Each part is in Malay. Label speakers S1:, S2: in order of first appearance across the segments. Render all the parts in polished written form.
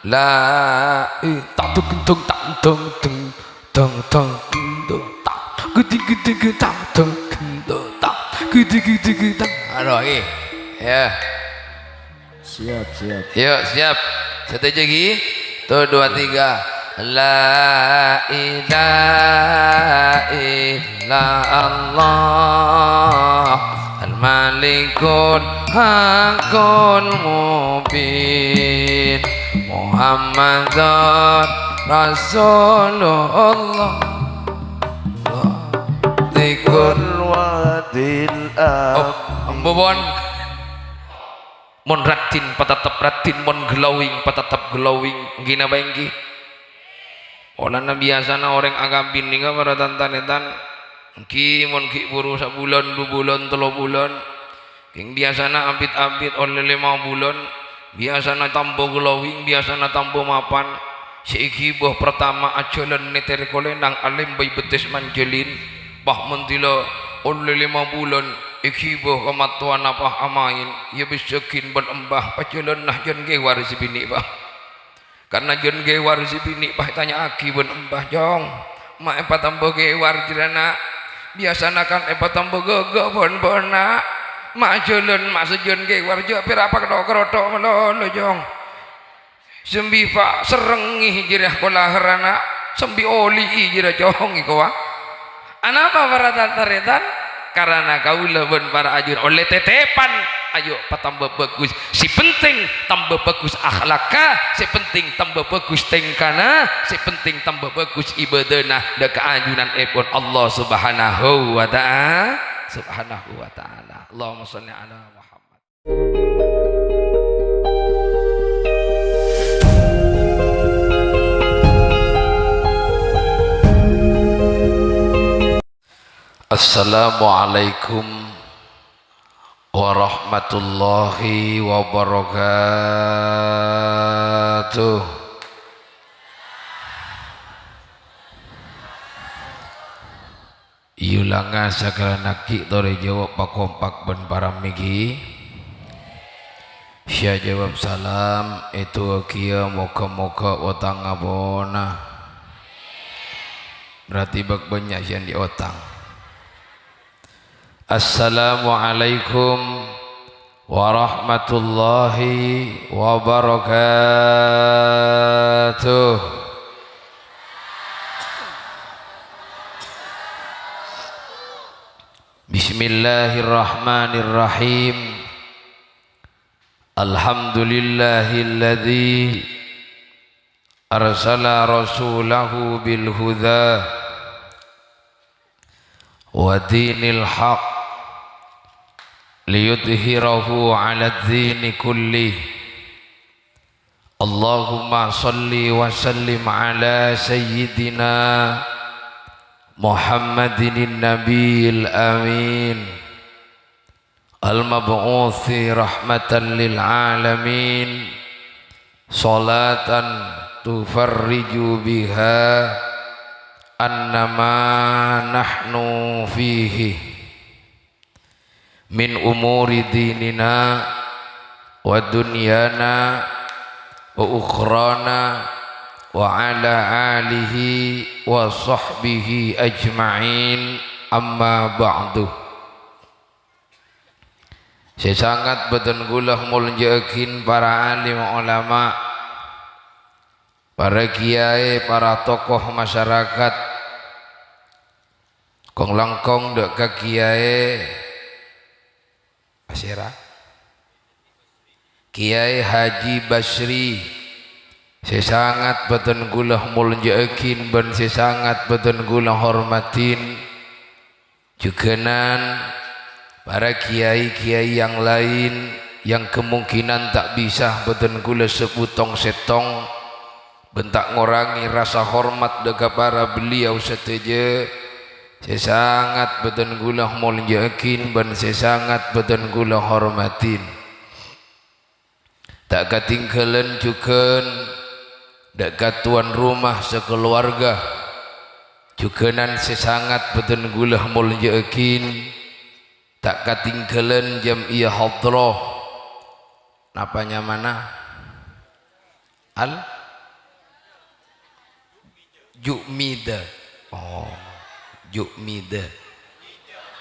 S1: la tak tung tung tak tung tung tung tung tung tak gede gede gede tak tung tung tak gede gede gede. Aduh lagi ya.
S2: Siap, siap.
S1: Yuk siap. Satu lagi. Tuh 2 3. La ilaha illallah al-malikul hakul mubin Muhammadur Rasulullah Zikur
S2: Wadil
S1: Ambon mon ratin patatap ratin mon glowing patatap glowing gina baenggi olana biasana orang agambin nih para tantanetan ki mon ki buru sabulan 2 bulan 3 bulan king biasana abit-abit oleh 5 bulan biasana tambo glowing biasana tambo mapan seiki boh pertama ajalan neter kolendang alim bay betes manjelin bah mentilo oleh 5 bulan iki boh kematuan apa amain ya bisakin berembah pajalan nah jan ge waris bini bah karena jan ge waris bini bah tanya aki berembah jong mak epa tambo ge war jirana biasana kan epa tambo gogo bon-bona mak jalan mak sejon ge war jo pirapa kroto melolo jong sembi pak serengi jirah kolaharana sembi oli jirah jong iko wa anapa para tantaretan karena kaulah ben para ajur oleh tetepan ayo patambah bagus si penting tambah bagus akhlakah si penting tambah bagus tingkana si penting tambah bagus ibadahna da keanjuran epon Allah subhanahu wa ta'ala Allahumma sholli ala Muhammad. Assalamualaikum warahmatullahi wabarakatuh. Yulanga segala naki tore jawab pakompak ben para migi. Sia jawab salam itu kia moga-moga otang abona. Berarti bak banyak yang di otang. Assalamualaikum warahmatullahi wabarakatuh. Bismillahirrahmanirrahim. Alhamdulillahilladzi arsala rasulahu bil huda wa dinil haq liyudhhirahu 'ala dzini kullih. Allahumma shalli wa sallim ala sayyidina Muhammadin nabiyil amin al-mab'uthi rahmatan lil alamin salatan tufarriju biha annama nahnu fihi min umuri dinina wa dunyana wa ukhrana wa ala alihi wa sahbihi ajma'in amma ba'du. Saya sangat betul-betul muljakin para alim ulama, para kiai, para tokoh masyarakat kong langkong dek ka kiai Asyira Kiai Haji Basri. Saya sangat betul-betul muljakin dan saya sangat betul-betul hormatin juganan para kiai-kiai yang lain yang kemungkinan tak bisa betul-betul seputong setong bentak ngorangi rasa hormat dekat para beliau setuju. Saya sangat betul-betul muljakin dan saya sangat betul-betul hormatin. Tak ketinggalan juga dekat tuan rumah sekeluarga juganan saya sangat betul-betul muljakin. Tak ketinggalan jamiah hadrah napanya mana Al Jumida. Oh, Jumida.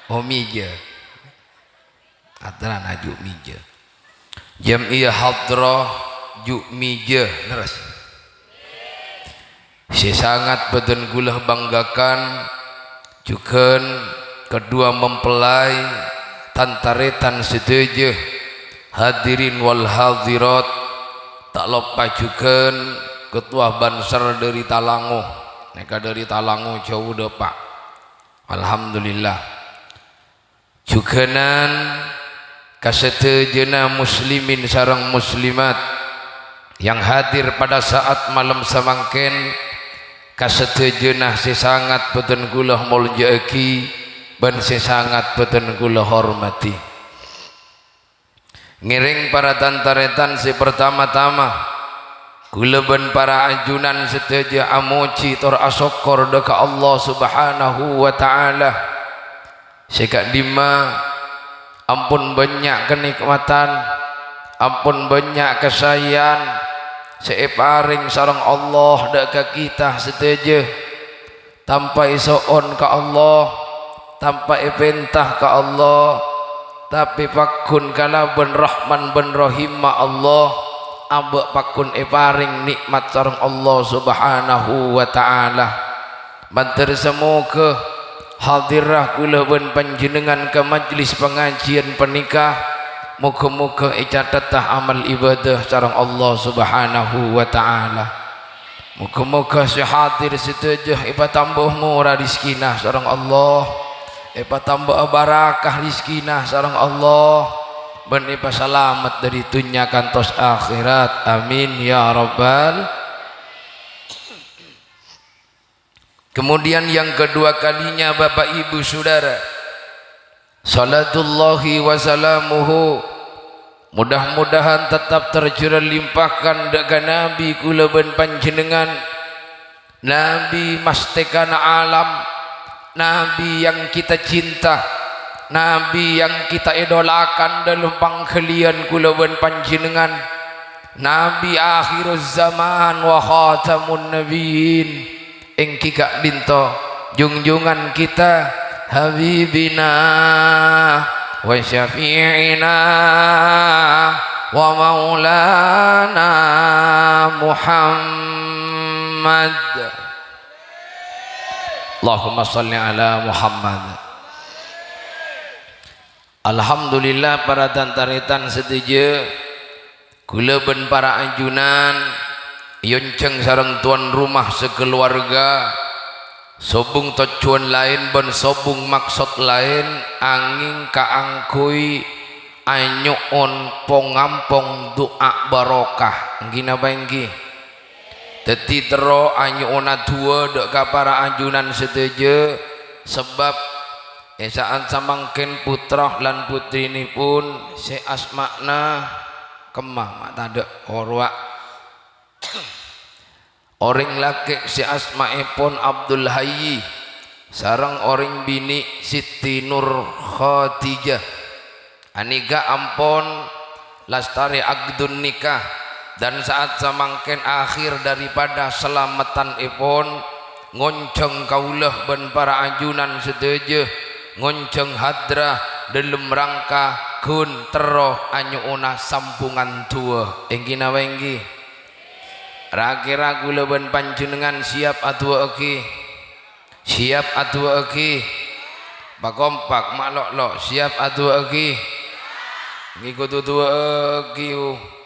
S1: Oh, mija. Adrana Jumija. Jam'iyah hadrah Jumija. Leres. Si sangat badan gulah banggakan juga kedua mempelai tantaretan setuju hadirin wal hadirat tak lupa juga ketua Bansar dari Talango mereka dari Talango jauh depak alhamdulillah juga nan kasetujuna muslimin sarang muslimat yang hadir pada saat malam samangken kasetujuna sesangat beten kula mulyaki ban sesangat beten kula hormati ngiring para tantaretan si pertama-tama kula ban para ajunan setuju amuci tor asokor deka Allah subhanahu wa ta'ala sekak dima ampun banyak kenikmatan ampun banyak kesayangan separing sarang Allah deka kita setuju tanpa isoon ke Allah tanpa ipentah ke Allah tapi pakun kala ben rahman ben rahim Allah ambek pakun iparing nikmat sarang Allah subhanahu wa ta'ala banter semoga hadirah kula ben panjenengan ke majlis pengajian pernikah moga-moga icatatah amal ibadah sareng Allah subhanahu wa ta'ala moga-moga sehadir setuju ipa tambah murah rizkinah sareng Allah ipa tambah barakah rizkinah sareng Allah ben ipa selamat dari dunia kantos akhirat amin ya rabbal. Kemudian yang kedua kalinya Bapak Ibu Saudara salatullahi wa salamuhu mudah-mudahan tetap tercurah limpahkan dengan Nabi kula ben panjenengan Nabi mastekana alam Nabi yang kita cinta Nabi yang kita idolakan dalam pangkalian kula ben panjenengan Nabi akhiruz zaman wa khatamun nabiyyin ing kikak dinto junjungan kita habibina wa syafi'ina wa maulana Muhammad Allahumma salli ala Muhammad. Alhamdulillah para tantaretan setuju kula ben para ajunan yonceng sareng tuan rumah sekeluarga sobung tujuan lain ben sobung maksud lain angin kaangkui anyuon pongampong doa barokah gina bangki teti tero anyuona dua dek para ajunan setuju sebab saat samangken putra lan putri ini pun se asmakna kemah mak tadek horwa orang laki si asma'ipun Abdul Hayy sarang orang bini Siti Nur Khadijah aniga ampon lastari agdun nikah dan saat samangken akhir daripada selamatan ipun ngonceng kaulah ben para ajunan setuju ngonceng hadrah dalam rangka kun teroh anyuuna sambungan tua engkina wenggi ragu-ragu leben panjenengan siap atua oke siap atua oke bakompak maklok siap atua oke ngikut tua oke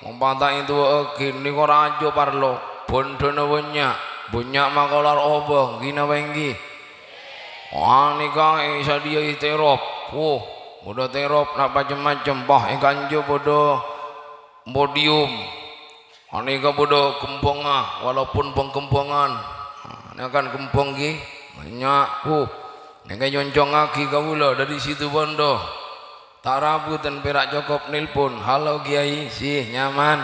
S1: mempantai tua oke ini kok rajo parlo bondona banyak makolar obong gina wenggi wah nikah isa dia terop udah terop nak macam-macam bah ikanjo bodoh podium aneka bodoh kemponga walaupun pengkempongan ini akan kempong ki banyak neka nyoncong aki kawula dari situ bondo tak rabu dan perak cukup nelpon halo kiai sih nyaman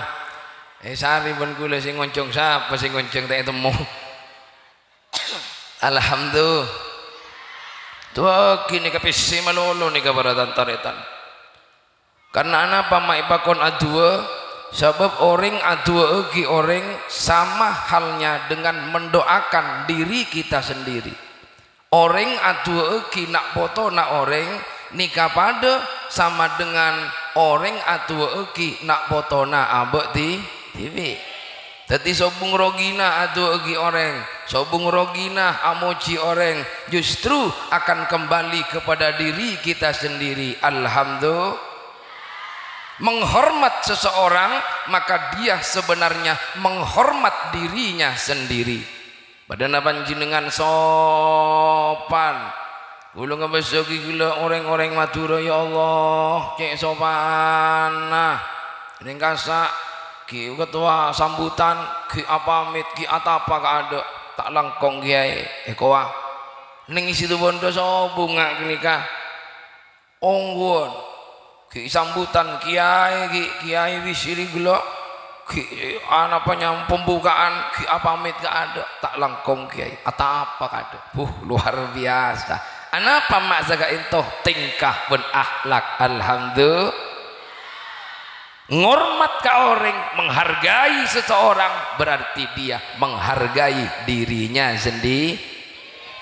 S1: sari pun kula sing ngoncong siapa sing ngoncong tak temu alhamdulillah tua kini kapisi malolo nih para tantaretan karena apa mak ipakon adua sebab orang adua egi orang sama halnya dengan mendoakan diri kita sendiri. Orang adua egi nak foto nak orang nikah pada sama dengan orang adua egi nak foto nak abek di TV. Jadi sobung rogina adua egi orang, sobung rogina amoji orang, justru akan kembali kepada diri kita sendiri. Alhamdulillah. Menghormat seseorang maka dia sebenarnya menghormat dirinya sendiri. Padahal panjenengan sopan. Kula ngebesaki kula orang-orang Madura ya Allah, cek sopan. Nah, ning kasak ki ketua sambutan ki apamit ki atapa kada tak langkong kiai ekoa. Ning situ bondo sobunga nikah. Onggon ki sambutan kiai wisiri gelo ki anapanya pembukaan ki apamit gak ada tak langkong kiai atau apa kada luar biasa. Anapa mak zaga intoh tingkah pun akhlak. Alhamdulillah. Ngormat ke orang, menghargai seseorang berarti dia menghargai dirinya sendiri.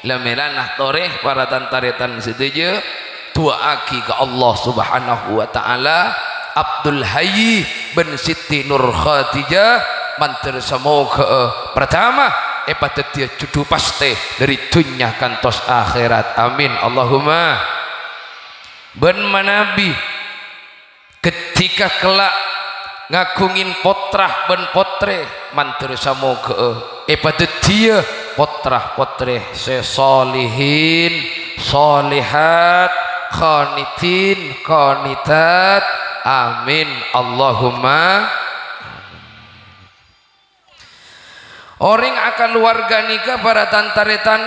S1: Lemelanah toreh para tantaritan setuju. Tuaaki ke Allah Subhanahu wa taala Abdul Hayy bin Siti Nur Khadijah mantir semoga pertama epatetia cudu paste dari dunia kantos akhirat. Amin Allahumma. Ben manabi ketika kelak ngagungin potrah ben potre mantir semoga epatetia potrah potre sesolihin solihat qanitin qanitat. Amin Allahumma. Orang akan warga nikah para tantaretan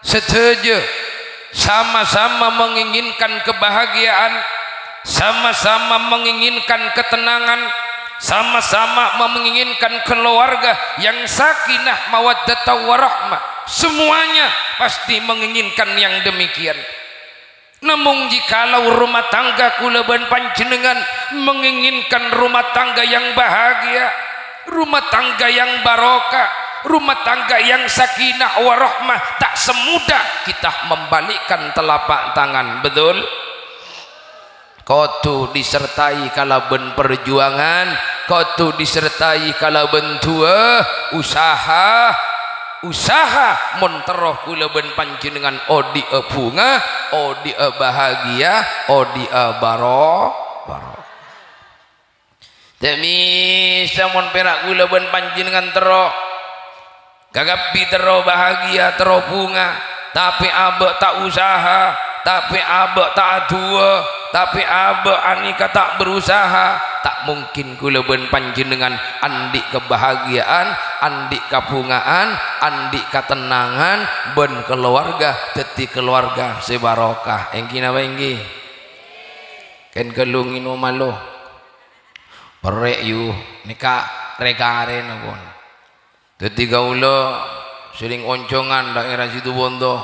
S1: setuju sama-sama menginginkan kebahagiaan, sama-sama menginginkan ketenangan, sama-sama menginginkan keluarga yang sakinah mawaddah warahmah. Semuanya pasti menginginkan yang demikian. Namun jikalau rumah tangga kula ban panjenengan menginginkan rumah tangga yang bahagia, rumah tangga yang barokah, rumah tangga yang sakinah warahmah, tak semudah kita membalikkan telapak tangan. Betul? Kotu disertai kala ben perjuangan, kotu disertai kala ben tua usaha monteroh kula ben panjenengan odi bunga, odi bahagia, odi baro. Demi samon perak kula ben panjenengan tero gagapi tero bahagia tero bunga, tapi abek tak usaha, tapi abek tak dua, tapi abek anika tak berusaha, tak mungkin kula ben panjenengan andik kebahagiaan, andik kabungaan, andik ketenangan ben keluarga dadi keluarga sebarokah. Engki napa engki ken kelungin malo perek yu nika rekare napun dadi gaula sering oncongan daerah situ bondo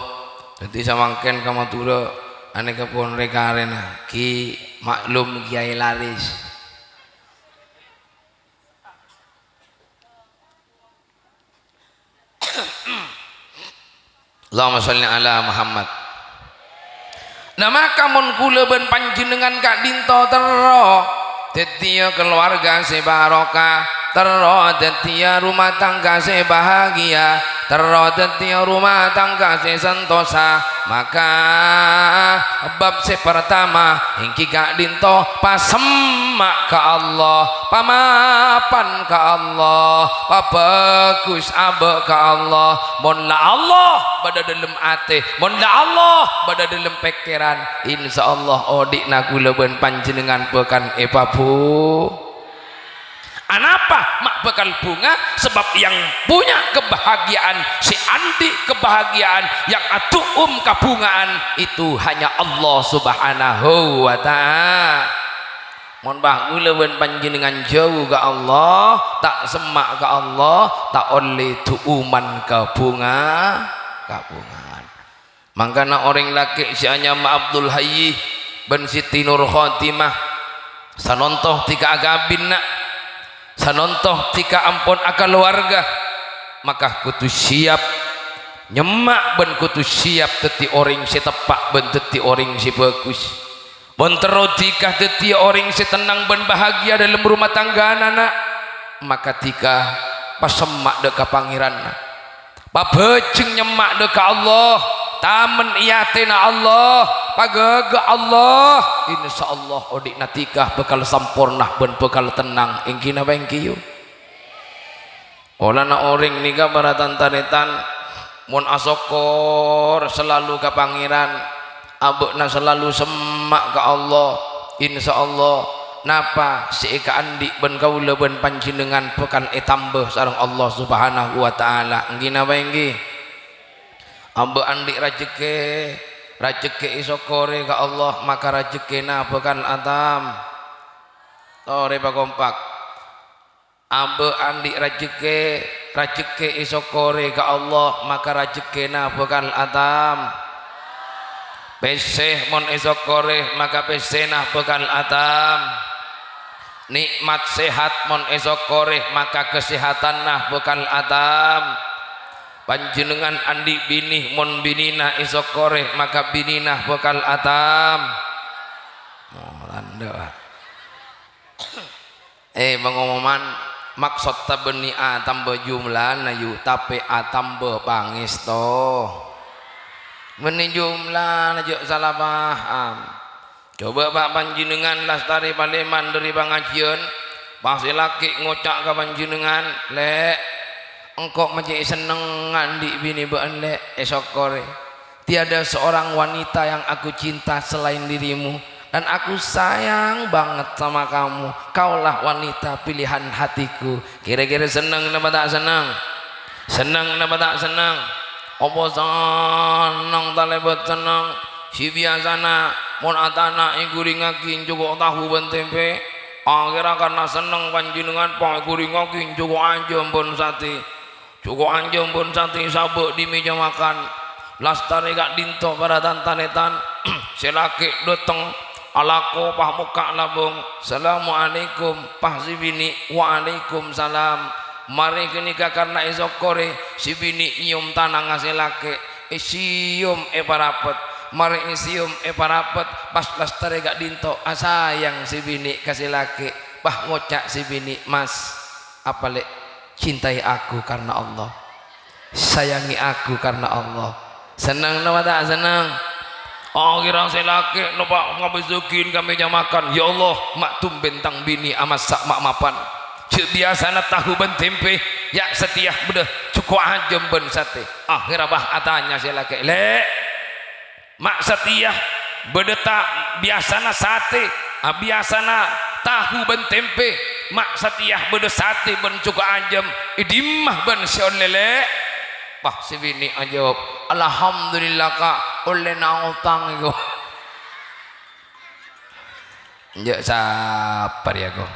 S1: dadi samangken ka Madura aneka pun rekare nah ki maklum kiai laris. Allahumma sholli ala Muhammad. Nama kamun kula ben panjenengan kak dinto tero tetia keluarga sebarokah, tero tetia rumah tangga sebahagia, tero tetia rumah tangga sesentosa. Maka bab pertama hingki kak dinto pasemak ke Allah, pamapan ke Allah, pabagus abe ke Allah. Mon la Allah pada dalam ate, mon la Allah pada dalam pikiran. Insyaallah odikna kula ben panjenengan pekan epapu. Anapa mak bakal bunga? Sebab yang punya kebahagiaan, si andi kebahagiaan, yang atuum kabungaan itu hanya Allah Subhanahu wa ta'ala. Mohon bahula ben panjenengan jauh ke Allah, tak semak ke Allah, tak oleh tuuman kabungaan. Mangkana orang laki si anyama Abdul Hayy ben Siti Nur Khotimah sanontoh tika agabin nak sanontoh tika ampun akal warga maka kutu siap nyemak ben kutu siap teti orang si tepak ben teti orang si bagus ben terodikah teti orang si tenang ben bahagia dalam rumah tangga anak maka tika pasemak deka pangeran pabeceng nyemak deka Allah tamen iyatina Allah pagaga Allah insyaallah odik natikah bekal sampurnah ben bekal tenang ingkina bengkiyu olana orang nika baratan tanetan mun asokor selalu ke pangeran abekna selalu semak ke Allah insyaallah napa si eka andi ben kaula ben panjenengan bekal tambah sareng Allah subhanahu wa ta'ala ngina bengki abek andi rajeke isokore ke Allah maka rajekena bekal atam tore pak kompak abe andi rajeke isokore ke Allah maka rajekena bekal atam peseh mon isokore maka pesena bekal atam nikmat sehat mon isokore maka kesehatan nah bekal atam panjenengan andi binih mon binina isokore maka bininah bekal atam randa pengumuman maksud tabeni tambah jumlah na yu tapi tambah pangesto meni jumlah na jok salah paham coba pak panjenengan lastari Paleman dari pengajian pasti laki ngocak ke panjenengan lek engkau menjadi seneng ngandi bini bean lek esokore tiada seorang wanita yang aku cinta selain dirimu dan aku sayang banget sama kamu kaulah wanita pilihan hatiku kira-kira senang napa tak senang senang napa tak senang apa senang talebet senang si biasana mon atana iguringakin cukup tahu ben tempe akhirnya karena senang panjenengan pak iguringakin cukup anjom pun sate cukup anjom pun sate sabuk di meja makan lastari gak dinto pada tantanetan selaki dateng alako pah muka labung assalamualaikum pah si bini waalaikumsalam mari kenika karena isokore si bini nyium tanah ngasih laki isium parapet mari isium parapet pas lastari gak dinto asayang si bini kasih laki pah ngocak si bini mas apa lek cintai aku karena Allah sayangi aku karena Allah senang nama tak senang kira saya laki lupa ngabizukin kami makan ya Allah maktum bentang bini amat sak mak mapan biasa na tahu ben tempe ya setiah bedah cukup ajem ben sate akhirnya bah atanya saya laki lek mak setiah bedeta biasa na sate biasa na tahu ben tempe mak setiah beda sate ben cukup ajem idimah ben sion lele bah si bini ajawab alhamdulillah kak oleh na utang itu njak sabar ya kok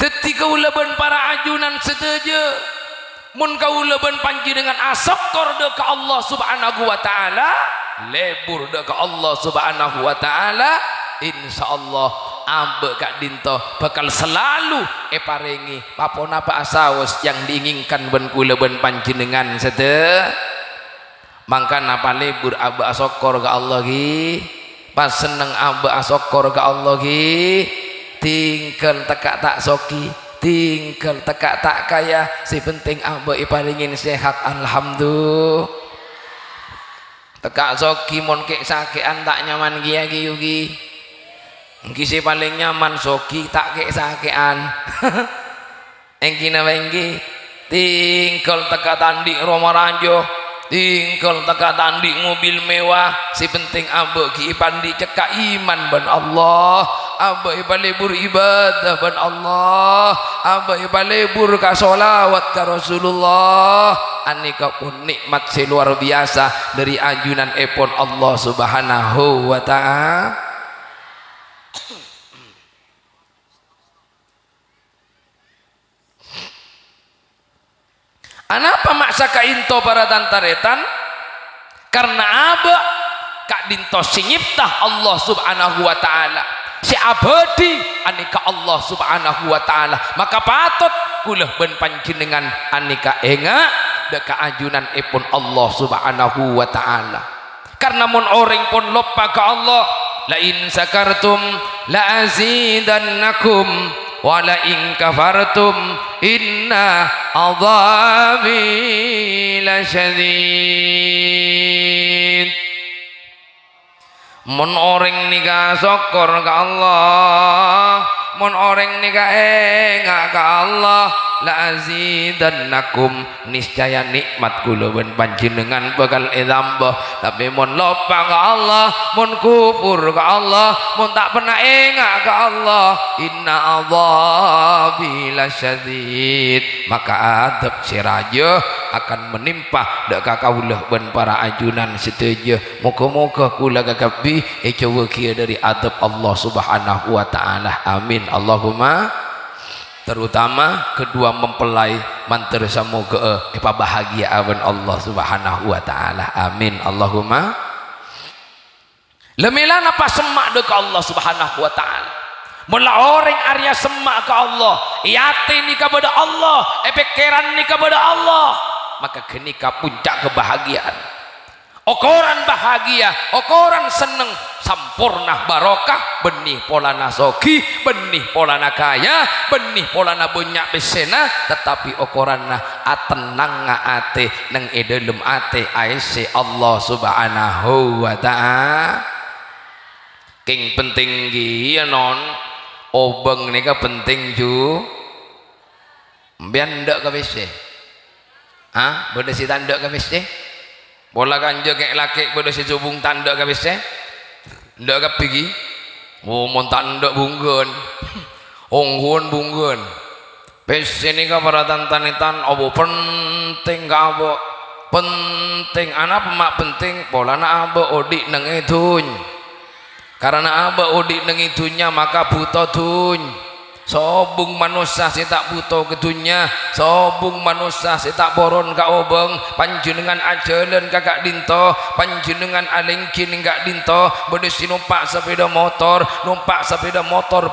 S1: ketika ulaban para ajunan setuju mun kaulaban panjenengan asokor de ka Allah subhanahu wa ta'ala lebur de ka Allah subhanahu wa ta'ala insyaallah ambe kak dinto bakal selalu paringi papona apa asawus yang diinginkan ben kula ben panjenengan sete mangka napa lebur abe asokor ka Allah ki pas seneng abe asokor ka Allah ki tinggal tekak tak soki tinggal tekak tak kaya si penting abe paringin sehat alhamdulillah tekak soki mon kek sakean tak nyaman kia yugi kisi paling nyaman soki tak kek sakean engkina bengki tinggal teka tandik Roma Ranjo tinggal teka tandik mobil mewah si penting abe ki pandi cekak iman ban Allah abe balebur ibadah ban Allah abe balebur ka sholawat ka Rasulullah anika pun nikmat luar biasa dari ajunan epon Allah subhanahu wa ta'ala Anapa maksa kainto para tantaretan karena aba kak dinto sinyiptah Allah subhanahu wa ta'ala si abadi anika Allah subhanahu wa ta'ala maka patut kula ben panjenengan anika enga deka ajunan ipun Allah subhanahu wa ta'ala karena mun orang pun lupa ke Allah la in sakartum la azidannakum wa la in kafartum inna adzabi lasyadid mun orang nika syukur ke Allah mun orang nika enga ke Allah la azidannakum niscaya nikmat kula ben panjenengan bakal tambah tapi mun lupa ke Allah mun kufur ke Allah mun tak pernah enga ke Allah inna adzabi lasyadid maka adab siraja akan menimpa dak kakaulah ben para ajunan setuju moga-moga kula gagapi coba kia dari adab Allah subhanahu wa ta'ala amin Allahumma terutama kedua mempelai mantar semoga bahagia awan Allah subhanahu wa ta'ala amin Allahumma lemilan apa semak dek Allah subhanahu wa ta'ala mula orang Arya semak ke Allah yatin ni kepada Allah pikiran ni kepada Allah maka kenika puncak kebahagiaan ukuran bahagia ukuran seneng sampurna barokah benih polana soki benih polana kaya benih polana banyak besena tetapi ukuranna atenang ate nang edelum ate aise Allah subhanahu wa ta'ala king penting gi non obeng nika penting ju mbian ndak ka bese ha benda si tandak ka bese bola ganja kayak laki pada si jubung tanda ke bese ndak ke pergi oh mon tanda bunggun onggun bunggun bese ni ka para tantanitan obo penting ka abo penting anak mak penting pola na abo odik nang ituny karena abo odik nang itunya maka buta tuny sobung manusia si tak butuh ketunya sobung manusia si tak boron ka obeng panjenengan ajalan kakak dinto panjenengan alengkin enggak dinto berdesi numpak sepeda motor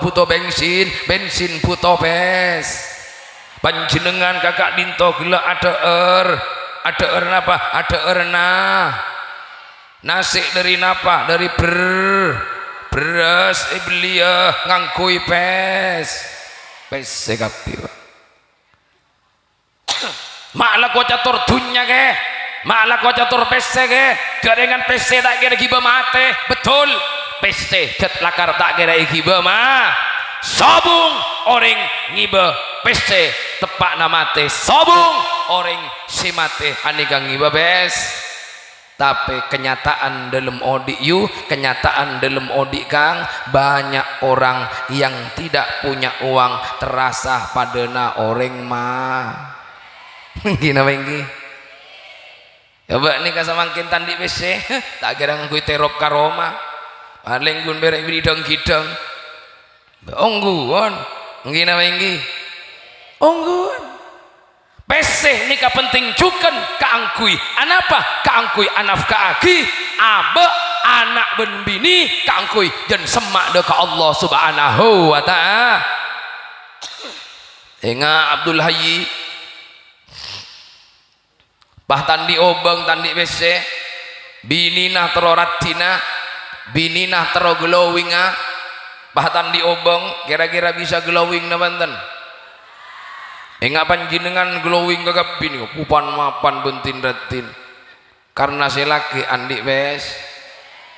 S1: butuh bensin butuh pes panjenengan kakak dinto gila ada apa ada nah nasi dari napa dari beras belia ngangkui pes sekapi malah kau catur dunya ke malah kau catur pes ke dengan pes tak kira giba mate betul pes ket lakar tak kira giba mah sabung orang ngiba pes tepak namate sabung orang si mate anika ngiba pes tapi kenyataan dalam odik you kenyataan dalam odik kang banyak orang yang tidak punya uang terasa padana orang mah gina bengi coba nih kasamangkin tandi bese tak kira ngakui terop karoma paling gun berek bidang kidang ongguan gina bengi ongguan peseh nika penting juga kaangkui anapa kaangkui anak kaaki abe anak ben bini kaangkui dan semak deka Allah subhanahu wa ta'ala inga Abdul Hayy bah tandi obeng tandi bese bininah teroratina bininah tero glowinga bah tandi obeng kira-kira bisa glowing na banten enggak panjenengan glowing kagak bini pupan mapan bentin retin karena si laki andik bes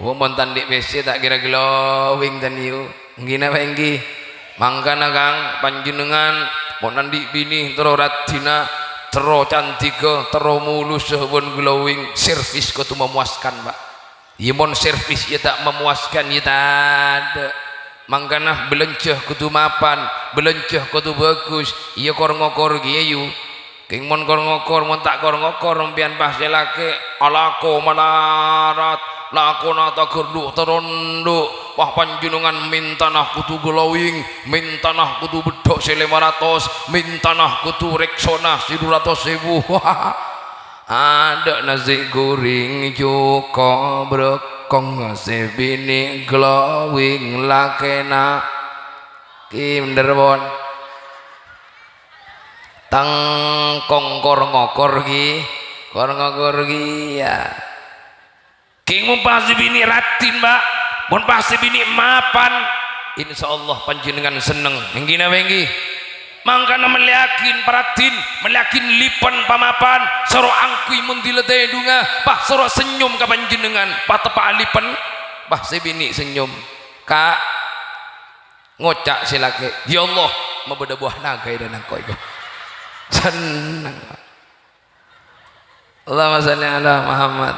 S1: woman tandik bes tak kira glowing dan yu ngina penggi mangkana kang panjenengan mon andik bini tero ratina tero cantika tero mulus sebon glowing servis kau tu memuaskan mbak yimon servis ya tak memuaskan ya tak ada mangkana belenceh kudu mapan belenceh kudu bagus iya kor ngokor giyu king mon kor ngokor mon tak kor ngokor mbian pas laki alako malarat lakona tak gerdu teronduk wah panjenengan mintanah kudu glowing mintanah kudu bedok 500 mintanah kudu reksona 200.000 ada nasi goreng joko brek kong sebini glowing lakena kim derbon tang kongkor ngokor gi kor ngokor gi ya king mun pasti bini ratin mbak mun pasti bini mapan insyaallah panjenengan seneng enggina wenggi mangkana meliakin paratin meliakin lipan pamapan soro angkui mun dileteh dunga pah soro senyum ka panjenengan pah tepa lipan pah sebini senyum kak ngocak silake ya Allah mabeda buah naga dan angkoi ko senang Allahumma shalli ala Muhammad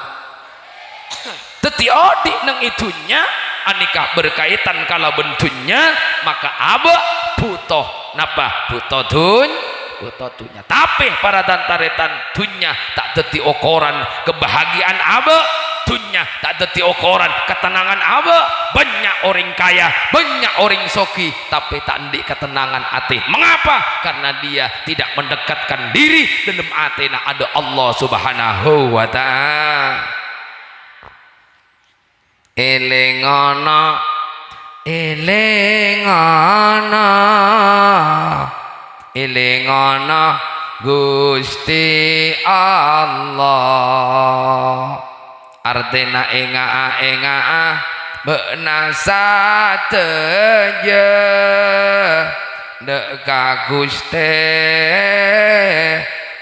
S1: teti odi nang itunya anika berkaitan kalau bentunya maka abah butuh napa butuh dunya tapi para tantaretan dunya tak deti ukuran kebahagiaan abah dunya tak deti ukuran ketenangan abah banyak orang kaya banyak orang soki tapi tak ndik ketenangan hati mengapa karena dia tidak mendekatkan diri dalam hatinya ada Allah subhanahu wa ta'ala elingono Gusti Allah artina enga benasa teje deka Gusti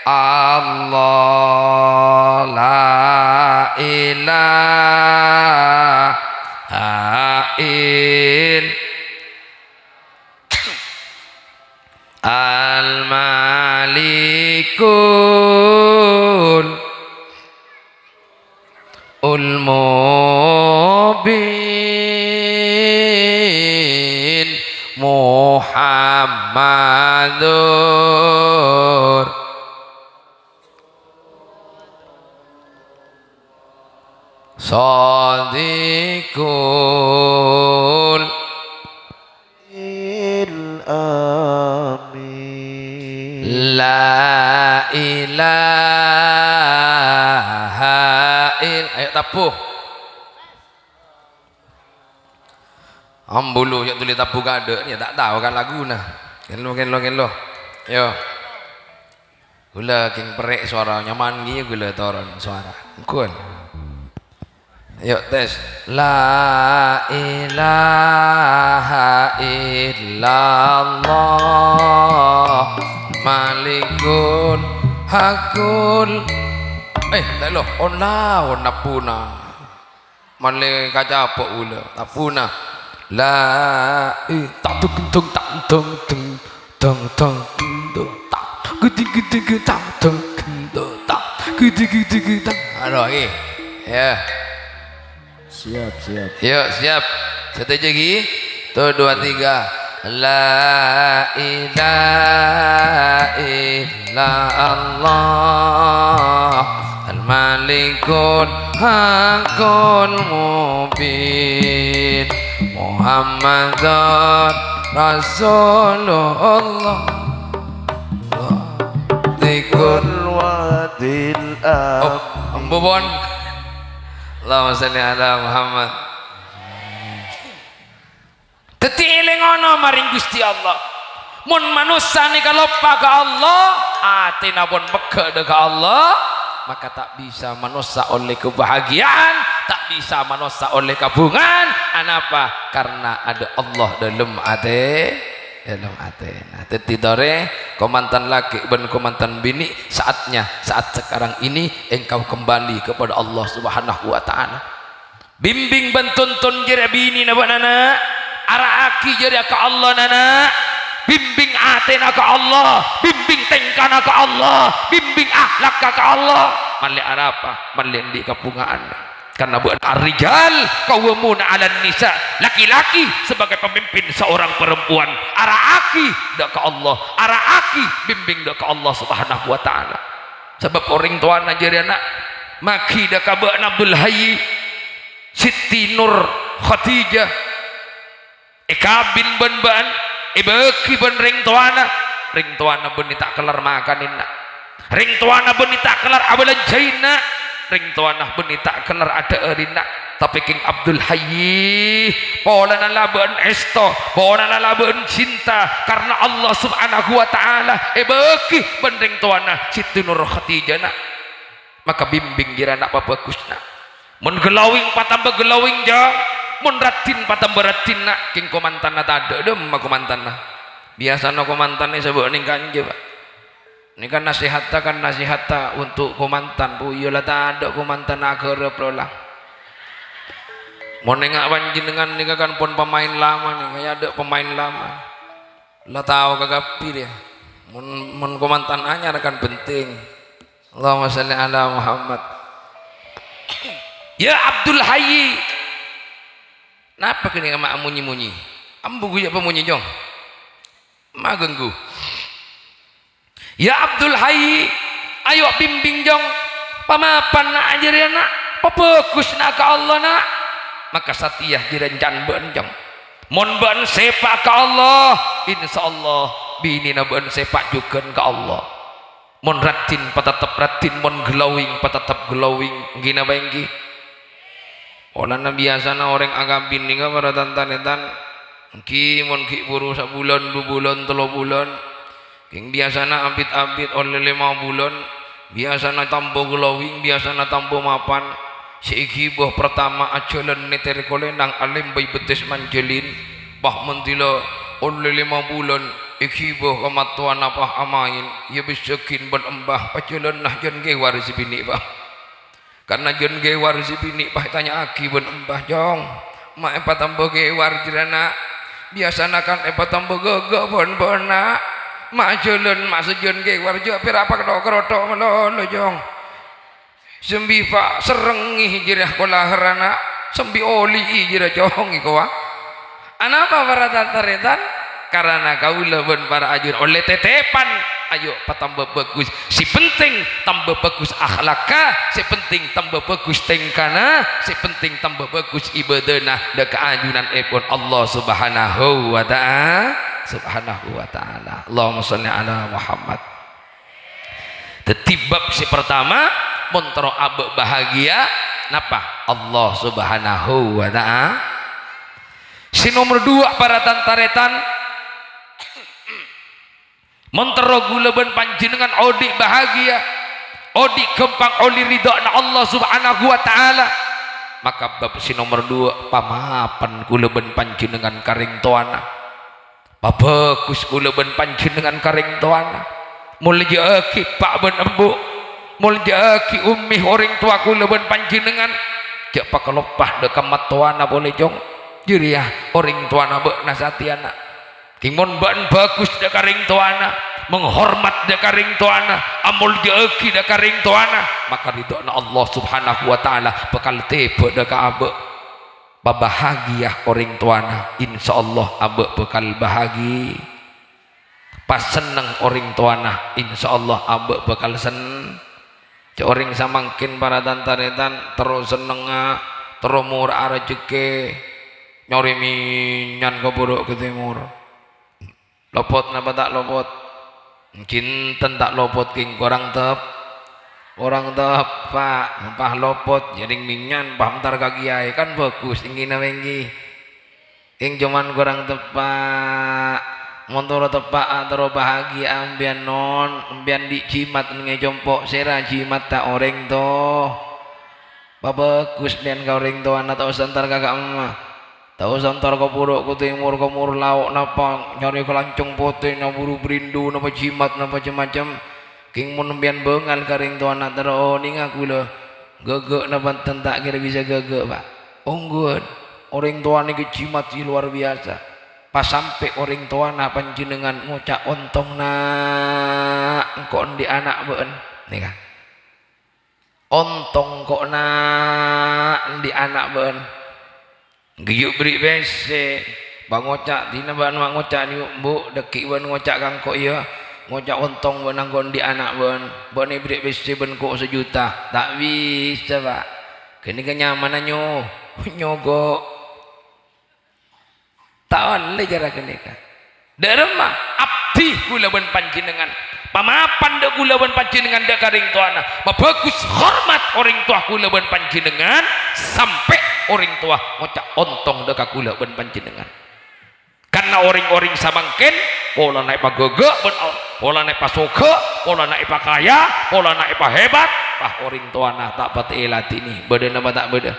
S1: Allah la ilaha al-malikul ul-mubin Muhammadur Sadiqul
S2: amin
S1: la ilaha ayo tapuh ambulu yang tulis tapuh gade ni tak tahu kan lagu nah kenlo yo gula king perek suara nyaman gi gula toron suara kun yuk tes la ilaha illallah malikun hakul tak lo ona puna male kaca apa ula tapuna la tak tung tak tung tung tung tak gede tak tung tak gede tak aduh ya
S2: siap
S1: yuk siap satu lagi tuh 2 3 la ilaha illallah al-malikul hakul mubin Muhammadur Rasulullah
S2: Tikul wadil
S1: Ambobon Allahumma salli ala Muhammad tetiling ono maring Gusti Allah mun manusia ni kalau pakai Allah atina pun peka dengan Allah maka tak bisa manusia oleh kebahagiaan tak bisa manusia oleh kabungan kenapa karena ada Allah dalam hati nah tetidore komandan laki dan komandan bini saat sekarang ini engkau kembali kepada Allah subhanahu wa ta'ala bimbing bantuntun jere bini nana araki jere ke Allah nana bimbing atena ke Allah bimbing tengkana ke Allah bimbing akhlak ke Allah mali arapa mali di kapungan karena buat ar-rijal qawwamuna 'alan nisa laki-laki sebagai pemimpin seorang perempuan araaki dak ke Allah araaki bimbing dak ke Allah subhanahu wa ta'ala sebab orang tua najari anak maki dak ka Abdul Hayy Siti Nur Khadijah ikabin ban ibeki ban ring tuana ben tak kelar makanin ring tuana ben tak kelar abalan jaina ring tuanah beni tak kelar ada erina tapi King Abdul Hayy pola nalaban esto pola nalaban cinta karena Allah subhanahu wa ta'ala beki bendeng tuanah Siti Nur Khadijah nak maka bimbing gira nak bagus nak mun gelawing patambah gelawing jang mun ratin patambah ratin nak King komantan tak ada dem komantan biasa no komantan ni sebut ni kanje pak ini kan nasihat untuk komantan bu iyalah tak ada komantan akhirnya perolah mau nengak panjenengan ni kan pun pemain lama nih kayak ada pemain lama lah tahu kagak pilih mun komantan anyar kan penting Allahumma shalli ala Muhammad ya Abdul Hayy napa kini mak munyi-munyi ambu guya pemunyi jong magenggu ya Abdul Hayy ayo bimbing jong pamapan nak ajar ya nak pepekus nak ke Allah nak maka satiyah direncan benjong mon ben sepak ke Allah insyaallah bini na ben sepak juga ke Allah mon ratin patatap ratin mon glowing patatap glowing gina banggi olana biasa na orang agambin ni ka para tantanetan ki mon ki buru sabulan 2 bulan 3 bulan king biasa na abit-abit oleh 5 bulan biasa na tambo glowing biasa na tambo mapan seiki boh pertama ajalan neter kolendang alim bay betes manjelin bah mentila oleh 5 bulan iki boh kematuan apa amain ya bisakin ban embah pajalan nah jen ge waris bini bah karena jen ge waris bini bah tanya aki ban embah jong mak epa tambah ge war jirana biasana kan epa tambah gege bon nak mak jalan mak sejen ge war jo pira apa kroto melolo jong sembi pak serengi jirah kolaherana sembi oli jirah jong iko wa anapa para tantaretan karena kau leben para ajur oleh tetepan ayo patambah bagus si penting tambah bagus akhlaka si penting tambah bagus tingkana si penting tambah bagus ibadana da keajunan epon Allah subhanahu wa ta'ala Allahumma sholli ala Muhammad tetibab si pertama montro abe bahagia napa Allah subhanahu wa ta'ala si nomor 2 para tantaretan montro guleban panjenengan odi bahagia odi kempang oli ridha Allah subhanahu wa ta'ala maka bab si nomor 2 pamapan guleban panjenengan karing toana bagus guleban panjenengan karing toana mulya aki pak ben embu mulya aki ummi orang tua guleban panjenengan jak pakalopah de kamat toana boleh jong jiriah orang tuana be nasatiana kimon ban bagus de karing toana menghormat de karing toana amul dieki de karing toana maka ridona Allah subhanahu wa ta'ala bakal tebe de ka abe bahagia orang tuana insyaallah abe bakal bahagi pas seneng orang tuana insyaallah abe bakal seneng orang samangkin para tantaretan terus seneng terus murah rezeki nyori minyan ke buruk ke timur lopot napa tak lopot mungkin tak lopot king orang tep pak empah lopot jadi minyan pah mentar kagiai kan bagus tinggi na wenggi ing cuman kurang tepak montoro tepak antara bahagia ambian non ambian di jimat nge jompok sera jimat tak orang to bagus bian kau orang to anak tau santar kakak emak tahu santar ke puruk ke timur ke mur lauk napa nyari kelancung putih naburu berindu napa jimat napa macam-macam king mun bian bengal karing tu anak tero ning aku lo gegek napa tentak kira bisa gegek pak onggun orang tua ni ke jimat luar biasa pas sampai orang tua na panjenengan ngucap ontong na engkau di anak ben nih kan ontong kok na di anak ben giyuk beri bese bang ngocak dina ban mak ngocak ni bu deki ban ngocak kang kok ya ngocak ontong benang kon di anak ben beri bese ben kok 1 juta tak bisa pak kini kenyamanan nyogok tak oleh jarak kini kan derma abdi kula ben panjenengan pamapan dak kula ban panjenengan dak karing tuana bagus hormat orang tua kula ban panjenengan sampai orang tua ngocak ontong dak kula ban panjenengan karena orang-orang samangken pola naik pa gegek pola naik pa soge pola naik pa kaya pola naik pa hebat orang tuana tak pati elati ni beda nama tak beda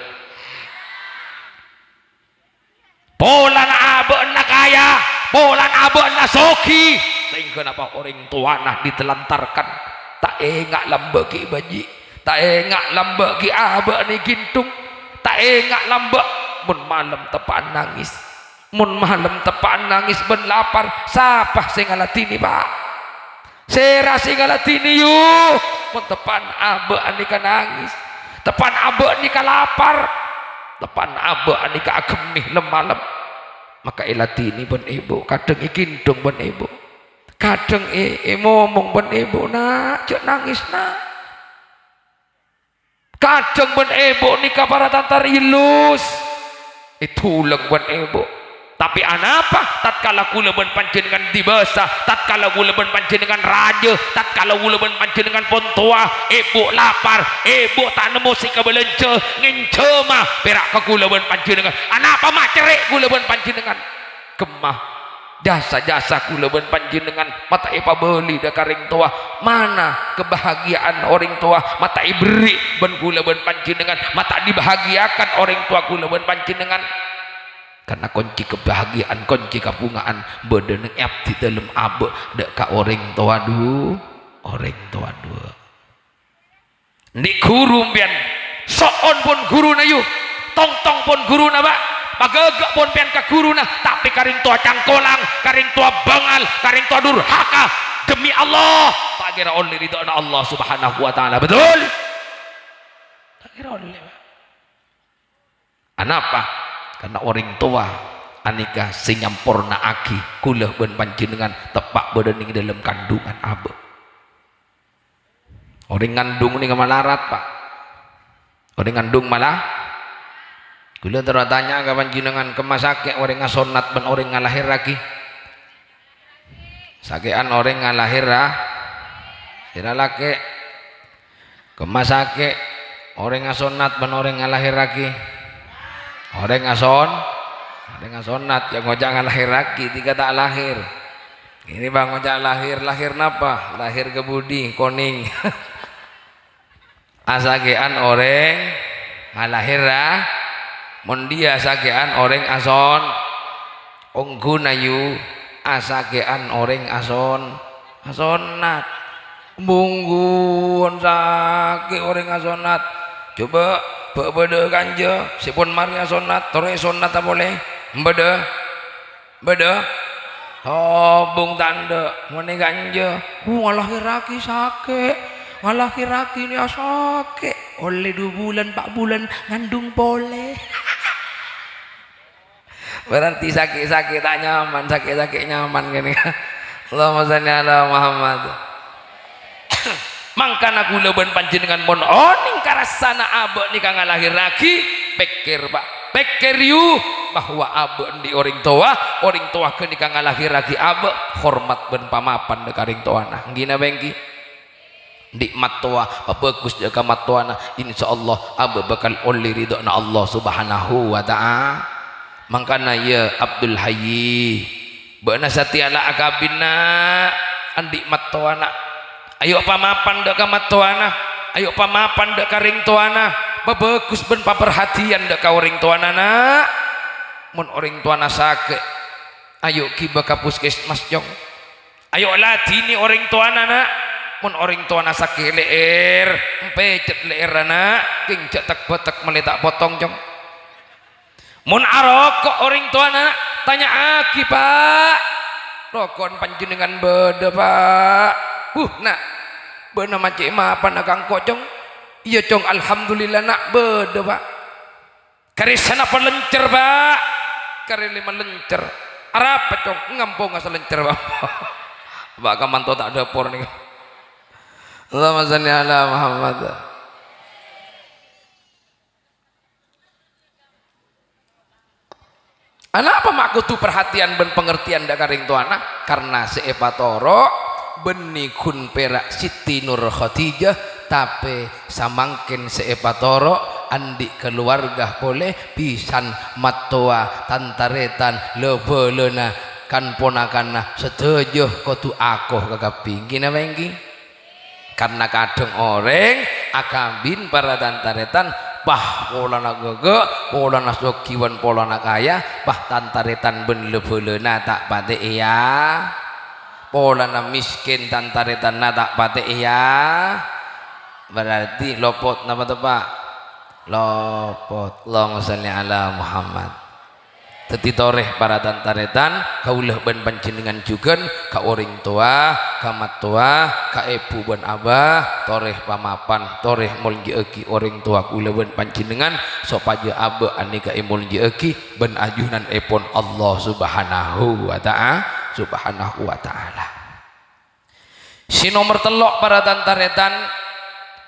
S1: pola na abe na kaya pola na abe na soki sehingga kenapa orang tua nah ditelantarkan tak engak lambek ki baji tak engak lambek ki abe ni gintung tak engak lambek mun malam tepaan nangis mun malam tepaan nangis ben lapar siapa sing ngalatini pak sera sing ngalatini yuk mun tepaan abe anika nangis tepaan abe anika lapar tepaan abe anika agemih lemalem maka ilatini ben ibu kadang ikindung ben ibu kadang ngomong ben ibu nak cek nangis nak kadang ben ibu nikah para tantar ilus itu leng ben ibu tapi anapa tatkala kula ben panjenengan dibasa tatkala kula ben panjenengan raja tatkala kula ben panjenengan pon tua ibu lapar ibu tak nemu si kabelence ngence mah perak ke kula ben panjenengan anapa mak cerik kula ben panjenengan kemah jasa-jasa kula ben panjenengan mata ipa beli da karing tua mana kebahagiaan orang tua mata iberi ben kula ben panjenengan mata dibahagiakan orang tua kula ben panjenengan karena kunci kebahagiaan kunci kabungaan bedeneng abdi dalam abe dek ka orang tua dua di guru pian soon pun guru na yu tong pun guru na ba pagagak pun pian ka guru na tapi karing tua cangkolang karing tua bangal karing tua durhaka demi Allah tak kira oleh ridho Allah subhanahu wa ta'ala betul tak kira oleh anapa karena orang tua anika sing nyampurna aki kula ben panjenengan tepak bedening dalam kandungan abe orang ngandung ni malarat pak orang ngandung malah kula terus tanya ke panjenengan kemasake orang ngasonat ben orang ngalahir lagi sakean orang ngalahir sira laki kemasake orang ngasonat ben orang ngalahir lagi orang ngasonat yang ngojak ngalahir lagi tiga tak lahir ini bang ngojak lahir napa lahir ke budi koning asagean orang ngalahir mondia asagean orang ason onggunayu asagean orang asonat bunggun sakit orang asonat coba beda ganja sipun maria sonat tore sonat tak boleh beda bung tanda mana ganja ngalahiraki sakit ngalahiraki ni sakit oleh 2 bulan 4 bulan ngandung boleh berarti sakit-sakit tak nyaman sakit-sakit nyaman gini Allahumma shalli ala Muhammad mangkana kula ben panjenengan mon oning karasana abe nikah ngalahir lagi pikir pak pikir yu bahwa abe di orang tua ke nikah ngalahir lagi abe hormat ben pamapan de karing tuana gina bengki nikmat tua bagus jaga mat tuana insyaallah abe bakal oleh ridona Allah subhanahu wa ta'ala mangkana ya Abdul Hayy beuna satiala akabina andi mat tuana ayo pamapan dek kamat tuana ayo pamapan dek karing tuana bagus ben paperhatian dek ka orang tuana nak mun orang tuana sakit ayo kiba ka puskesmas jong ayo latini orang tuana nak mun orang tuana sakit leer pecet leer anak king cetak botak meletak potong jong mun arokok orang tuana tanya aki pak rokon panjenengan beda pak nak bener macam apa nak kangkok jong iya jong alhamdulillah nak beda pak karisana pelencer pak kari 5 lencer apa jong ngampung asal lencer pak pak kamanto tak dapur nih Allahumma shalli ala Muhammad Kenapa mak kutu perhatian ben pengertian dak karing tuana karena seepatoro beni kun perak Siti Nur Khadijah tapi samangkin seepatoro andi keluarga boleh pisan matua tantaretan lebelena kan ponakana setuju kotu aku kakapi gina bengki karena kadang orang akabin para tantaretan bah polana gege polana sokiwan polana kaya bah tantaretan ben lebelena tak pate iya polana miskin tantaretan na tak pate iya berarti lopot napa tepak lopot Allahumma sholli ala Muhammad teti toreh para tantaretan kaulah ban panjenengan juga ka orang tua ka matua ka ibu ban abah toreh pamapan toreh mulji eki orang tua kula ban panjenengan sopaja abah anika mulji eki ban ajunan epon Allah subhanahu wa ta'ala si nomor telok para tantaretan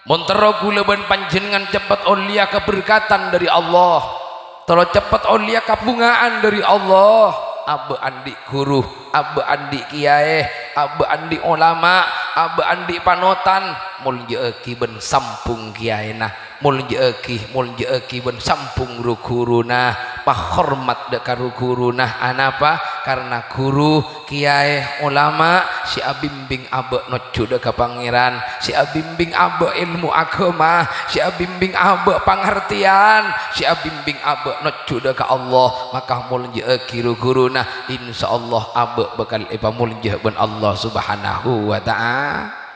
S1: montero kula ban panjenengan cepat olia keberkatan dari Allah terus cepat olia kabungaan dari Allah abe andi guru abe andi kiai abe andi ulama abe andi panotan mulje eki ben sampung kiaina mulje eki ben sampung guruna pahormat de karu guruna anapa karena guru kiai ulama si abimbing abe nocu de ka pangeran si abimbing abe ilmu agama si abimbing abe pangertian si abimbing abe nocu de ka Allah maka mulje eki guruna insyaallah abe bakal ipamulje ben Allah subhanahu wa ta'ala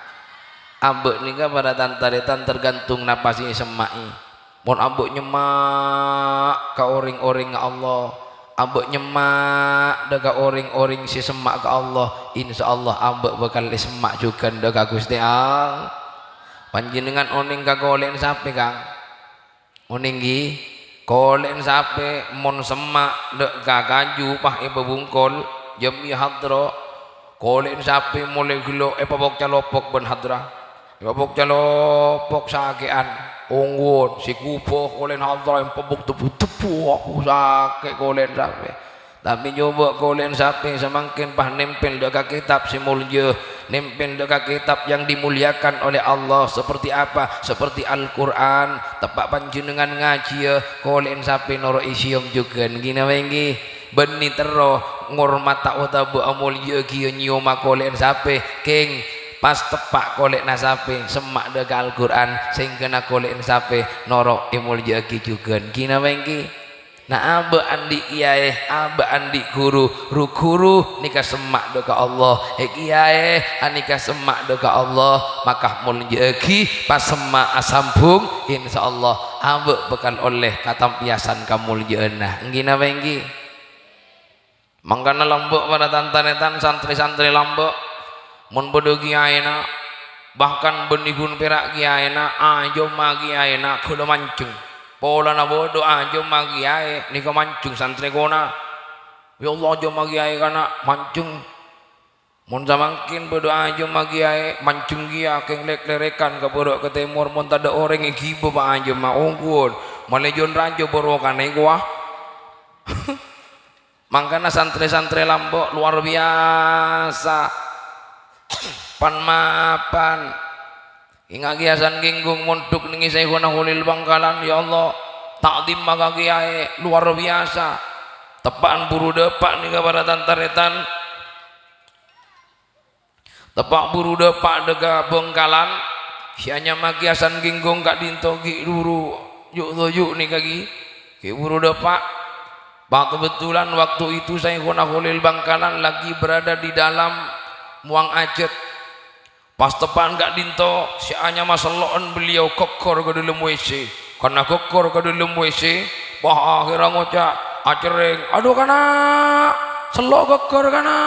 S1: ambek nika pada tantaretan tergantung napasi semai mun ambek nyemak ka oring-oring Allah ambek nyemak daga oring-oring si semak ke Allah insyaallah ambek bakal semak juga daga Gusti Allah panjenengan oning ka golek sape Kang oning gi golek sape mun semak dek ka kaju pah ibu bungkol jami hadra golek sape mulai gelo pabok calopok ben hadra babok jalopok sakean unggun si kupoh kolen hadra yang pabok tepu aku sakit kolen sape tapi nyoba kolen sape semakin pah nempel dekat kitab si mulya nempel dekat kitab yang dimuliakan oleh Allah seperti apa seperti Al-Quran tepak panjenengan ngaji kolen sape noro isium juga gina wengi beni tero ngormata utabu amulya kieu nyioma kolen sape king pas tepak kolek nasape semak dega Al-Quran sehingga na kolek nasape norok imul jagi juga gina bengki nah abe andi kiai abe andi guru guru nikah semak dega Allah kiai anika semak dega Allah maka mul jagi pas semak asambung insyaallah abe bakal oleh katampiasan kamul jeunah gina bengki mangkana lambok pada tantanetan santri-santri lambok mun bodo kiaina bahkan benihun perak kiaina ajo magi kiaina kudu mancung pola na bodo ajo magi kiai nika mancung santri kona ya Allah ajo magi kiai kana mancung mun samangkin bodo ajo magi kiai mancung kia keng lek-lerekan ka bodo ke timur mun tada orang gibo ba ajo ma ungkun malejon rajo borokane gua mangkana santri-santri lambok luar biasa pan mapan inga kiasan ginggung muntuk ningi saykhuna hulil Bangkalan ya Allah takdim maka kiai luar biasa tepaan buru depak nih kepada tantaretan tepak buru depak dega Bangkalan sianya makiasan ginggung kak dintogi duru yuk nih kaki ki buru depak kebetulan waktu itu saykhuna hulil Bangkalan lagi berada di dalam muang acet pas tepan gak dinto si anya masalon beliau kokor ke dalam WC karena kokor ke dalam WC bah akhirnya ngocak acereng aduh kana selok kokor kana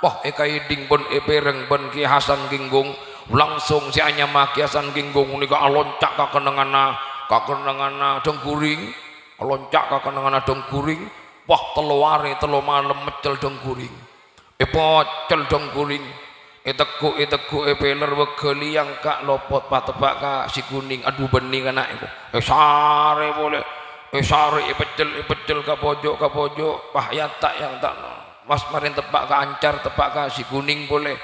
S1: wah ekaiding bon epereng bon Ki Hasan Ginggung langsung si anya mak Ki Hasan Ginggung nika loncak ka kenangana dengkuring loncak ka kenangana dengkuring wah telu wari telu malem mecel dengkuring pocel dengkuring iteku peler wegeli yang kak lopot patebak kak si kuning aduh bening anak itu sare boleh sare pecel ka pojok pah ya tak yang tak mas marin tebak ka ancar tebak ka si kuning boleh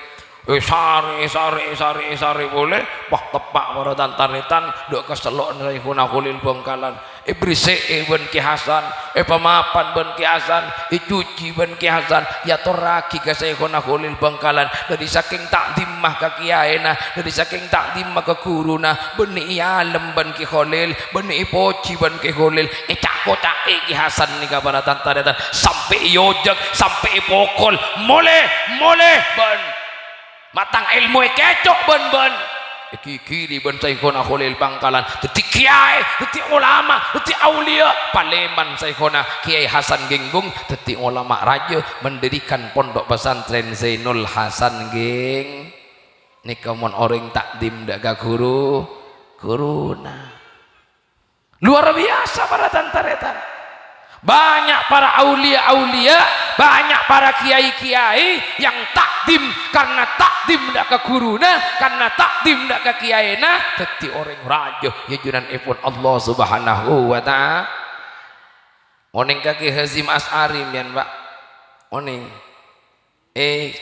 S1: sari boleh wah tepak para tantaritan dok keselok dari Khulil Bangkalan berisik ben Ki Hasan pemapan ben Ki Hasan cuci ben Ki Hasan ya toraki ke Syekhuna Khulil Bangkalan dari saking takdimah ke kiaina dari saking takdimah ke guruna beni alam ben Ki Khalil beni poci ben Ki Khalil cak Ki Hasan nih para tantaritan sampai yojek sampai pokol moleh ben matang ilmu kecok ben kiri ben Syekhuna Khulil Bangkalan detik kiai detik ulama detik aulia Paleman Syekhuna Kiai Hasan Genggung detik ulama raja mendirikan pondok pesantren Zainul Hasan geng nika mon orang takdim dak ga guruna luar biasa para tantaretan banyak para aulia banyak para kiai-kiai yang takdim karena takdim ndak ke guruna karena takdim ndak ke kiaina dadi orang raja ya junan ipun Allah Subhanahu wa taala oning Ki Hazim As'ari mian Pak oning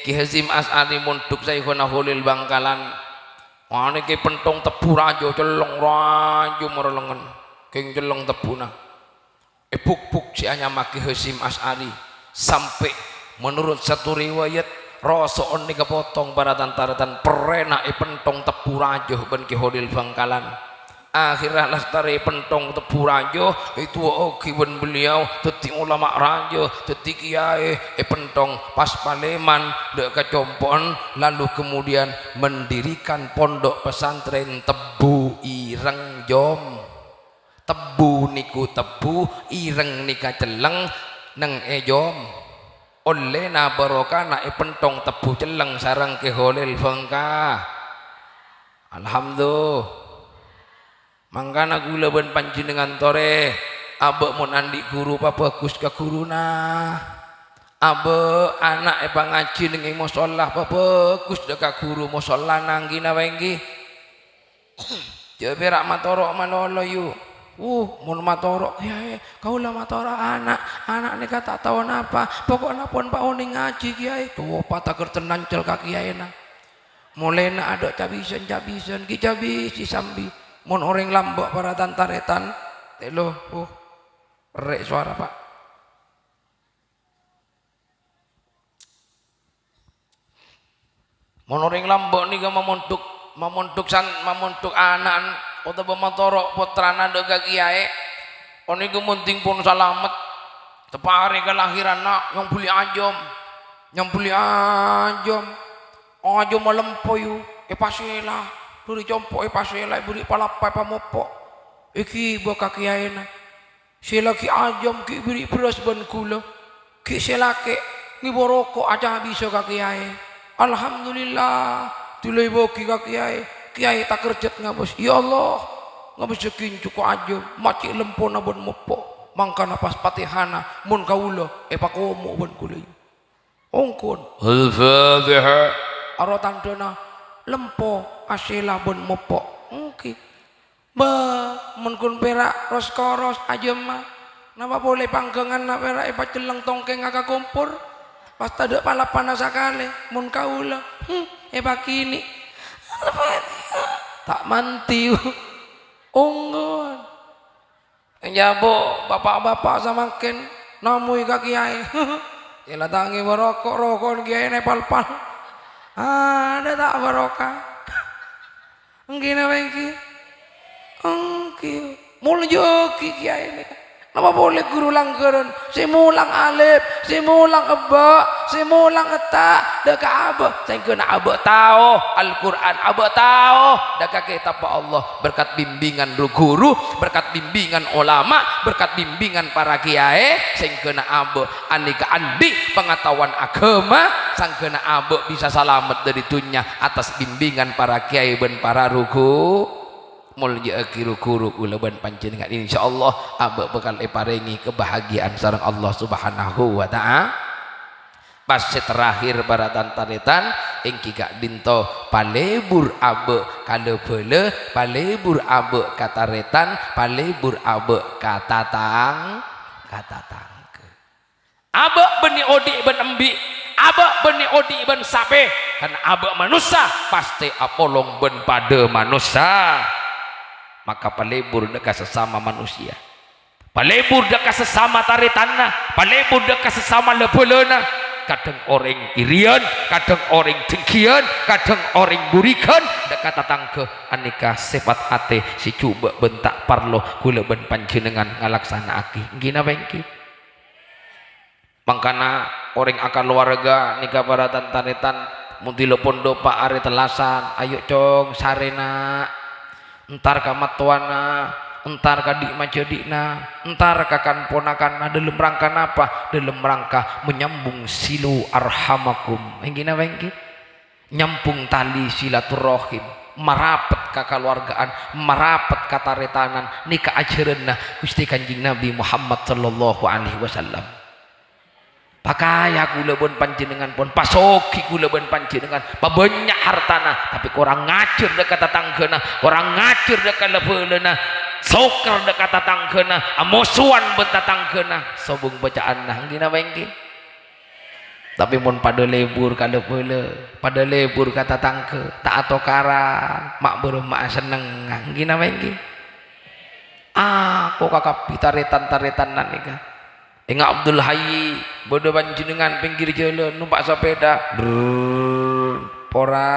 S1: Ki Hazim As'ari munduk Syekhuna Khulil Bangkalan oning ki pentong tebu raja celong raja merelengen king celong tebuna buk si anyama Ki Hazim As'ari sampai menurut satu riwayat rosoon ni kepotong para tantaratan perena pentong tebu rajo ben Ki Khalil Bangkalan akhirnya lestari pentong tebu rajo itu oke ben beliau teti ulama rajo teti kiai pentong pas Paleman dek kecompon lalu kemudian mendirikan pondok pesantren Tebu Ireng Jom tebu niku tebu ireng nika celeng neng ejom oleh na barokah na pentong tebu celeng sarang Ki Khalil Bangka alhamdulillah mangkana gula ben panjenengan tore abe mun andi guru pa bagus ka guruna abe anak ngaji ning musholah pa bagus ka guru musholah nanggina wengki jabe rak matoro manolo yu mun matorok kiai kaulah matora anak nika tak tahu napa pokoknya pun Pak Oning ngaji kiai tuh patah kertenan cel kaki kiai na mulai na ada cabisan ki cabisi sambi mun orang lambok para tantaretan telo rek suara Pak mun orang lambok nika memuntuk anak atau pemotorok putrana dega kiai oni gemunting pun salamet tepari kelahiran nak yang beli ajom melempoyu pasela beri compok pasela beri palapai pamopo iki boka kiai na sila ki ajom ki beri beras ban kula ki selake ngiboroko aja bisa ka kiai alhamdulillah tulai boki ka kiai tak kerjet ngabos ya Allah ngabos jekin cukup aja macik lempona bon mopo mangkana pas patihana mun kaula pakomo bon kulay ongkon al-fatihah aro tandona lempo asila bon mopo oke ba mun kun perak ros koros aja mah napa boleh panggangan na perak paceleng tongkeng agak kompor pas tadek palapan sakale mun kaula pakini tak mantiu onggon njabo bapak-bapak sama ken namui ka kiai ila tangi rokok kiai ne pal-pal ada tak barokah ngina wengki mul joki kiai ne apa boleh guru langgaran simulang alif simulang eba simulang eta deka abah saya kena abah tahu Al-Quran abah tahu deka kitab Allah berkat bimbingan guru berkat bimbingan ulama berkat bimbingan para kiai saya kena abah anika andi pengetahuan agama sang kena abah bisa selamat dari dunia atas bimbingan para kiai dan para ruku mulya akiru guru ulaban panjenengan insyaallah abah bakal paringi kebahagiaan sareng Allah Subhanahu wa taala pas terakhir para tantaretan engki gak dinto palebur abah kalebele palebur abah kataretan palebur abah katatang abah beni odi ben embi abak beni odi ben sabe kan abak manusia pasti apolong ben pada manusia maka palebur dekat sesama manusia palebur dekat sesama tari tanah palebur dekat sesama lebelena kadang orang irian kadang orang dengkian kadang orang burikan dekat datang ke aneka sifat hati si coba bentak parlo kula ben panjenengan ngalaksana aki gina bengki mangkana orang akan keluarga nikah para tantanitan mutilo pondo pak ari telasan ayo cong sarena entar kamat tuana entar kadik majadikna entar kakan ponakan dalam rangka apa dalam rangka menyambung silu arhamakum gina bengki nyambung tali silaturahim marapat kekeluargaan marapat kataretanan nikah ajaranna Gusti Kanjeng Nabi Muhammad sallallahu alaihi wasallam pakaya kula pun panjenengan pun pasoki kula pun panjenengan pabanyak hartana tapi kurang ngacur dekat tetanggana kurang ngacur dekat lebeulana sokar dekat tetanggana amosuan ben tetanggana sobung bacaan nah gina bengki tapi mun pada lebur ka lebeula pada lebur ka tetangga tak atokaran mak bermak seneng gina bengki kok kakak pitaretan-taretan nika Ingat Abdul Hayy bodoh panjenengan pinggir jalan numpak sepeda pora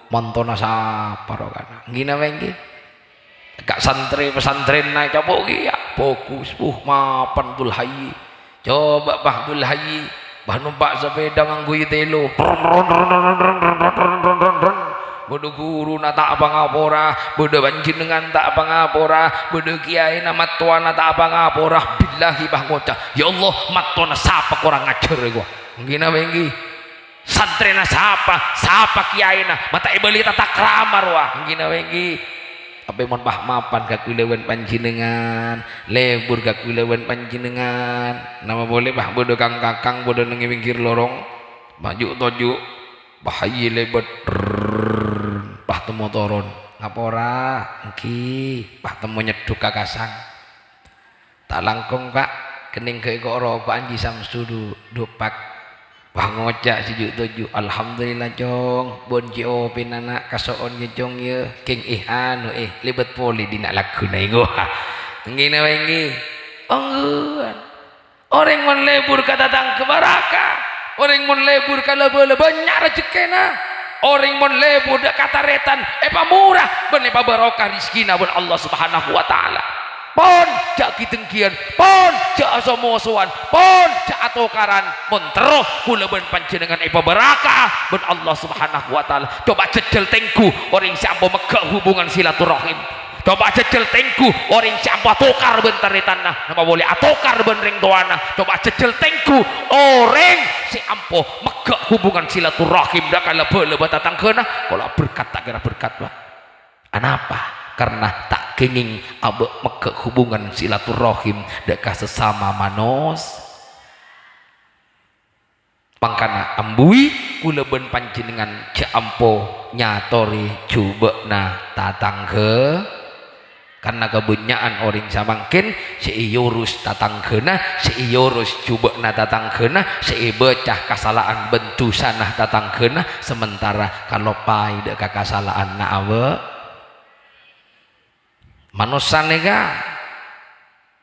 S1: montona sapa rokana gina bengki gak santri pesantren naik coba ya fokus mapan Abdul Hayy coba bah Abdul Hayy bah numpak sepeda nganggo telo bodoh guru na tak apa ngapora bodoh panjenengan tak apa ngapora bodoh kiai na matuana tak apa ngapora billahi bah ngocah ya Allah matuana siapa kurang ngajar gua gina bengki santri na siapa kiai na mata ibali tata kramar wah gina bengki tapi mon bah mapan kakulewan panjenengan lebur kakulewan panjenengan nama boleh bah bodoh kakang bodoh nengi pinggir lorong maju toju bahaya lebat bah temu turun ngapora engki bah temu nyeduk kakasang tak langkung kak kening ke kok rokokan di samsudu dupak bah ngocak sijuk tuju alhamdulillah jong bon jo pinana kasoon ye jong ye king anu libet poli dina lagu na ingo ngina wengi ongguan orang mon lebur kata tang kebaraka orang mon lebur ka lebeule banyak rezekina orang mon lebur dak kataretan pamurah ben barokah rezekina ben Allah Subhanahu wa taala pon jak kitengkian pon jak asomosoan pon jak atokaran pun terus kula ben panjenengan barakah ben Allah Subhanahu wa taala coba jejel tengku orang siapa megah hubungan silaturahim coba jejel tengku orang siapa tokar ben taretanna nama boleh atokar ben ring doana coba jejel tengku orang si ampo megah hubungan silaturahim dak kala beule batatangkeuna kalau berkat tak kira berkat bah anapa karena tak kenging abek megah hubungan silaturahim dekat sesama manos pangkana ambui kula ben panjenengan ja ampo nyatori cubekna tatangke karena kebenyaan orang samangkin si iurus tatanggena si iurus cubekna tatanggena si becah kesalahan bentusanah tatanggena sementara kalau pai dek kesalahan na awe manusia nega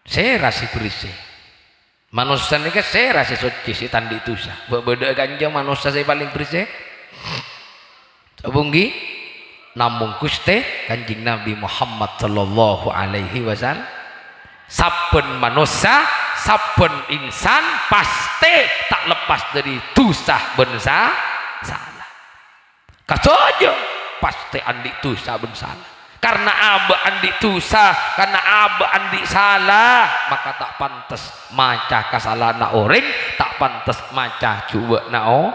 S1: saya rasi bersih manusia nega saya rasi suci si tandi tusa beda ganja manusia saya paling bersih tabunggi namun Gusti Kanjeng Nabi Muhammad sallallahu alaihi wasallam saben manusia saben insan pasti tak lepas dari dosa bensa salah kasojo pasti andi dosa ben salah karena aba andi dosa karena aba andi salah maka tak pantas maca kesalahan orang tak pantas maca cuba nao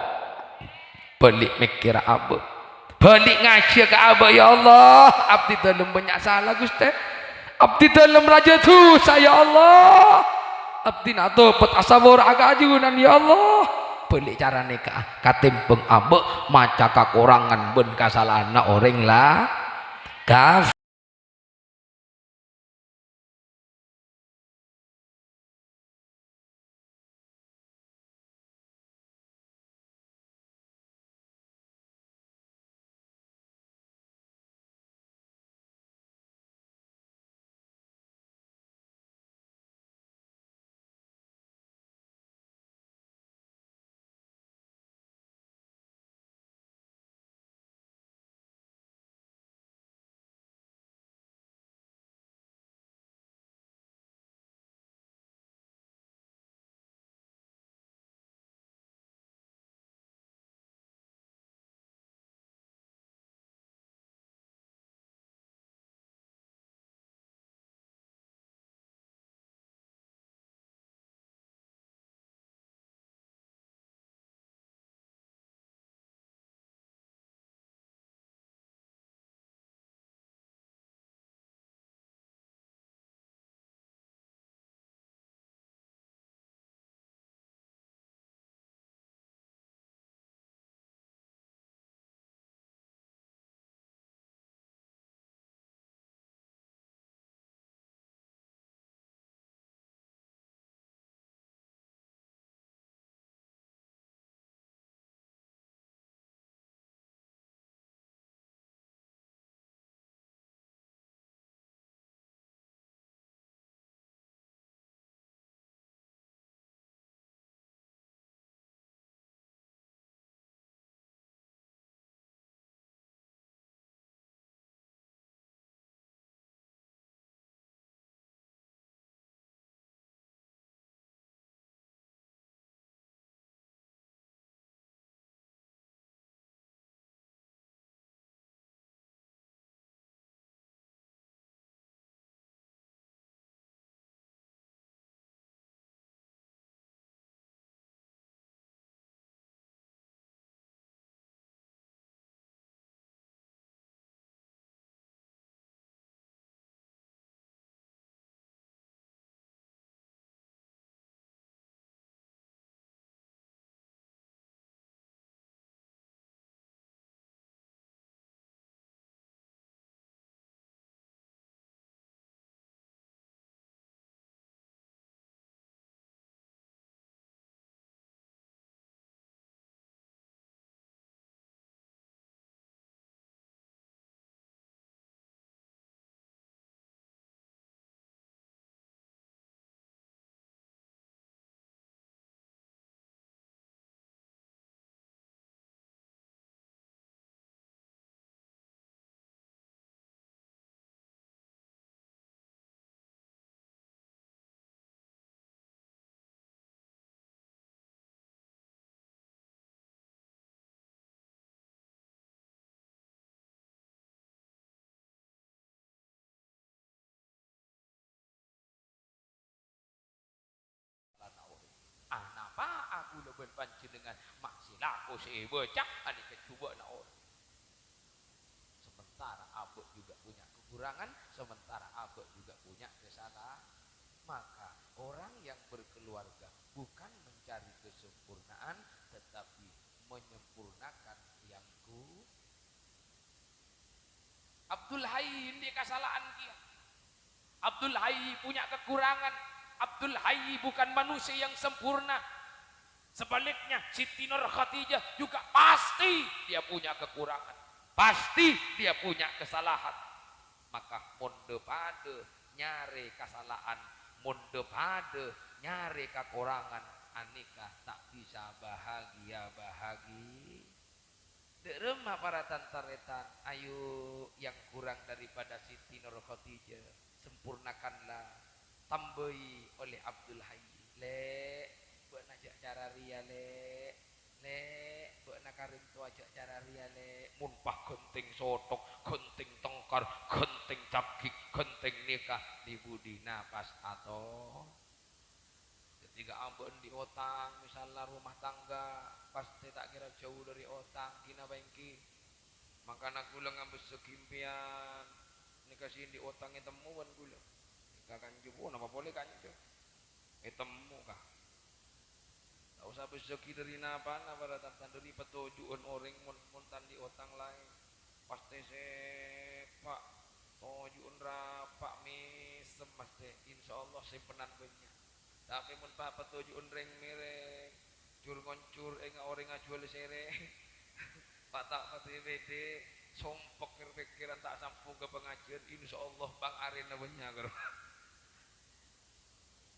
S1: balik mikir aba balik ngaji ke abah ya Allah abdi dalam banyak salah Gusti abdi dalam raja dosa ya Allah abdi nak tobat asabur agak ajunan ya Allah balik cara nikah katimpeng abah maca kekurangan ben kesalahan orang lah kaf ben panjenengan masih laku si bocah ani kecoba na orang. Sementara abek juga punya kekurangan, sementara abek juga punya kesalahan. Maka orang yang berkeluarga bukan mencari kesempurnaan, tetapi menyempurnakan yang ku. Abdul Hayy ini kesalahan dia. Abdul Hayy punya kekurangan. Abdul Hayy bukan manusia yang sempurna. Sebaliknya Siti Nur Khadijah juga pasti dia punya kekurangan. Pasti dia punya kesalahan. Maka monde pade nyari kesalahan, monde pade nyari kekurangan, anikah tak bisa bahagia. Derema para tantaretan, ayo yang kurang daripada Siti Nur Khadijah sempurnakanlah, tambahi oleh Abdul Hayy. Le buat najak cara ria le buat nakarim tu ajak cara ria le munpah genting sotok, genting tengkar, genting capkik, genting nikah di budi napas atau ketika ambon di otang misalnya rumah tangga pasti tak kira jauh dari otang kina bengki maka nak gula ngambil sekimpian nikasihin di otangnya temuan gula nikah kanju pun apa boleh kanju temu kah tak usah beseki dari napa pada tantan dari petujuan orang montan di otang lain pasti sepak tujuan rapak misem pasti insyaallah simpenan banyak. Tapi mun pa petujuan reng mereng cur ngoncur enga orang ngajual sereng patak pati bede sompok pikiran tak sampu ke pengajian insyaallah bang arena banyak karo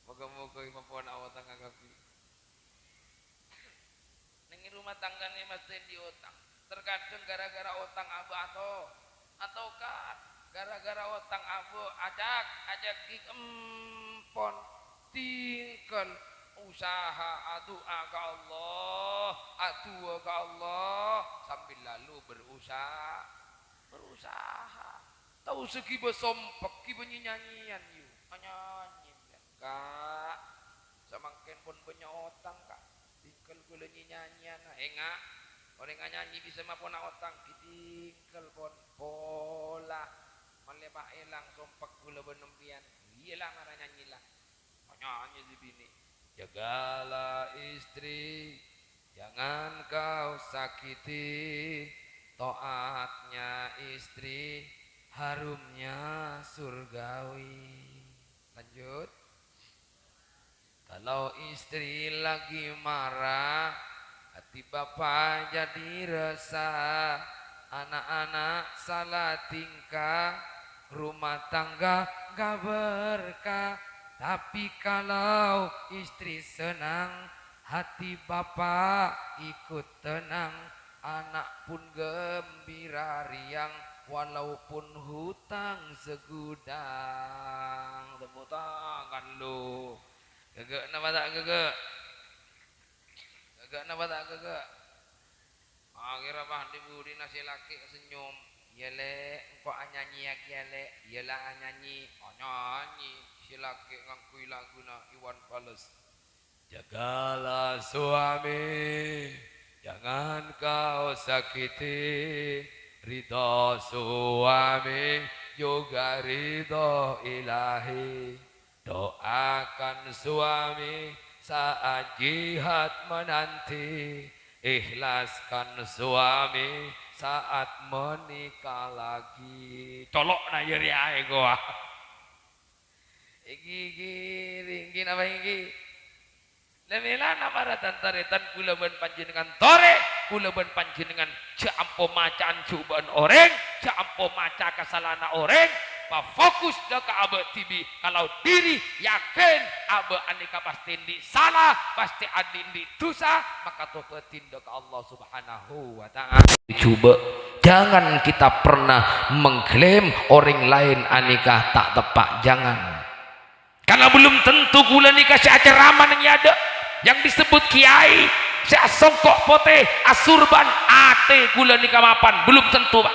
S1: moga-moga mampuan awak tangga kaki ning rumah tanggane mesti di otang terkadang gara-gara otang abu ataukah gara-gara otang abu ajak empon tinggal usaha doa ke Allah sambil lalu berusaha tahu segi besompek kiba nyanyian yu nyanyi kak samangken pun punya otang kak tinggal gula nyanyian enggak orang nyanyi bisa mapun otang tinggal pon pola melepak elang sompek gula benempian iyalah marah nyanyilah nyanyi di bini jagalah istri jangan kau sakiti taatnya istri harumnya surgawi. Lanjut kalau istri lagi marah hati bapak jadi resah anak-anak salah tingkah rumah tangga gak berkah. Tapi kalau istri senang, hati bapak ikut tenang, anak pun gembira riang, walaupun hutang segudang. Tepuk tangan lu. Gegek napa tak gegek? Gegek napa tak gegek? Akhirnya bah dibudi nasi laki senyum. Yele, engkau nyanyi ya yele, yela nyanyi, nyanyi. Laki ngakui lagu na Iwan Fals jagalah suami jangan kau sakiti ridho suami juga ridho ilahi doakan suami saat jihad menanti ikhlaskan suami saat menikah lagi colok na yeri ae gua iki apa iki lemelana para tantaretan kula ben panjenengan tore kula ben panjenengan jampo macaan cobaan orang jampo maca kesalahan orang pa fokus dah ke abe tibi kalau diri yakin abe anika pasti di salah pasti adin di dosa maka tobatin dah ke Allah Subhanahu wa taala. Coba jangan kita pernah mengklaim orang lain anika tak tepat, jangan. Karena belum tentu gula nikah si acerama yang ada yang disebut kiai si songkok pote asurban ate gula nikah mapan belum tentu pak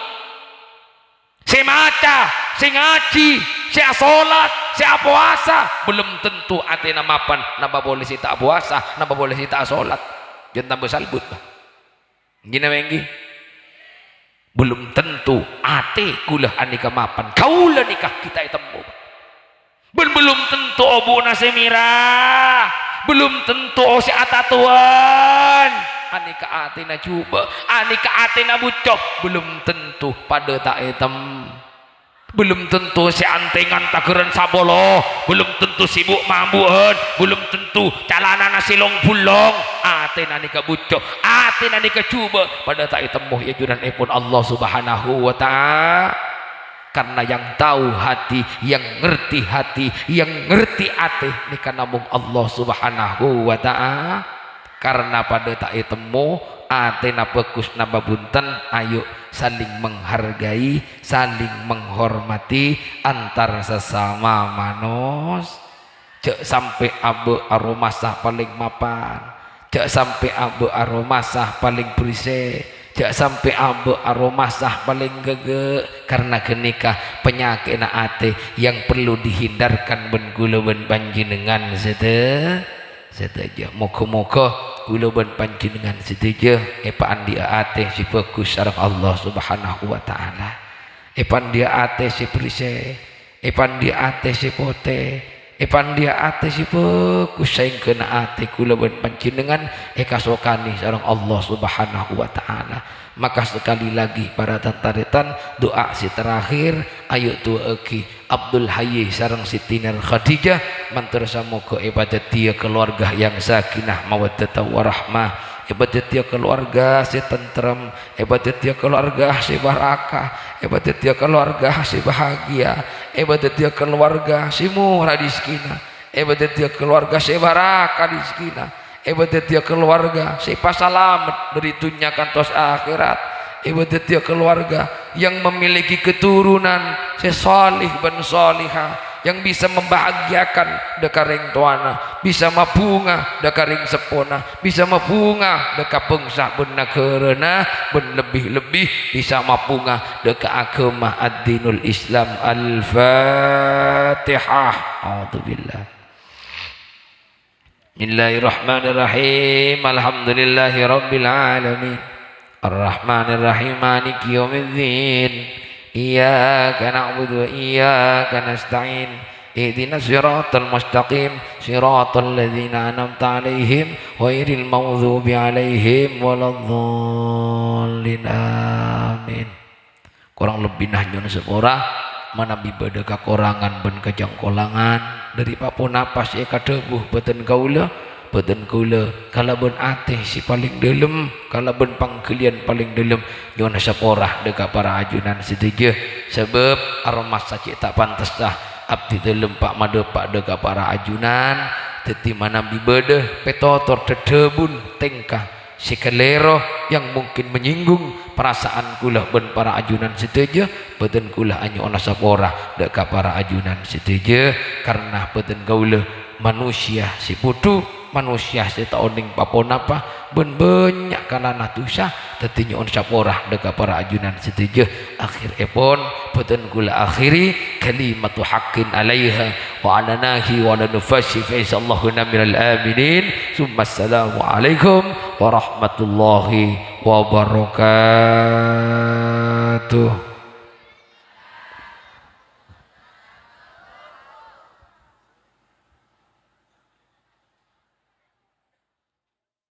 S1: si maca si ngaji si sholat si puasa belum tentu ate namapan napa boleh si tak puasa napa boleh si tak sholat jangan tambah salbut bah. Gina menggi belum tentu ate kulah anika mapan kaulah nikah kita itemu belum tentu obu nasemira belum tentu si atatuan anika ate na coba anika ate na bucok belum tentu pada tak item belum tentu si antengan tageran sabolo belum tentu sibuk mambuan belum tentu calana silong bulong ate nanika bucok ate nanika coba pada tak itemuh ya juran epon Allah subhanahu wa ta'ala karena yang tahu hati yang ngerti hati yang ngerti ate nika namung Allah subhanahu wa ta'ala karena pada tak itemu ate na bagus na babunten ayo saling menghargai saling menghormati antar sesama manos cek sampai abu aromasah paling mapan cek sampai abu aromasah paling berisik cek sampai abu aromasah paling gege karena genikah penyakit na ate yang perlu dihindarkan ben gula ben panjenengan seteja moga-moga kula ben panjenengan setuju epaan dia ate si fokus sareng Allah subhanahu wa ta'ala epan dia ate si perise epan dia ate si pote epan dia ate si fokus saing kena ate kula ben panjenengan kasokani sareng Allah subhanahu wa ta'ala maka sekali lagi para tantaritan doa si terakhir ayo tua eki Abdul Hayy sareng Siti Nur Khadijah mantersa moga ibadat dia keluarga yang sakinah mawaddah warahmah ibadat dia keluarga si tentrem ibadat dia keluarga si barakah ibadat dia keluarga si bahagia ibadat dia keluarga si murah rizkina ibadat dia keluarga si barakah rizkina ibadat dia keluarga si pasalamet dari dunia kantos akhirat ibadat dia keluarga yang memiliki keturunan si salih ben salihah yang bisa membahagiakan dekaring tuana bisa mabunga dekaring sepona bisa mabunga deka bangsa ben nageurana ben lebih-lebih bisa mabunga deka agama ad-dinul Islam al-Fatihah a'udzubillah Bismillahirrahmanirrahim alhamdulillahi rabbil alamin arrahmanirrahim maliki yaumiddin iyyaka na'budu wa iyyaka nasta'in ihdinas siratal mustaqim siratal ladzina an'amta 'alaihim ghairil maghdubi 'alaihim waladdallin amin kurang lebih nahnyun sepora manabi bade kakorangan ben kejangkolangan dari papun napas eka debuh beten kaula kalaben ate si paling dalam kalaben panggelian paling dalam nyona saporah deka para ajunan setuju sebab aromas sacik tak pantas dah abdi dalam pak made pak deka para ajunan teti manabi bade petotor dedebun tengkah si kelero yang mungkin menyinggung perasaan kula ben para ajunan setuju beten kula anyo ona saporah deka para ajunan setuju karena beten kaula manusia si putu manusia si taoning papon apa ben banyak kalana tusa tetinya on saporah deka para ajunan setuju akhir epon beten kula akhiri kalimatu haqqin alaiha wa ala nahi wa ala nufashi fa insyaallahu minal aminin summa assalamu alaikum warahmatullahi wabarakatuh.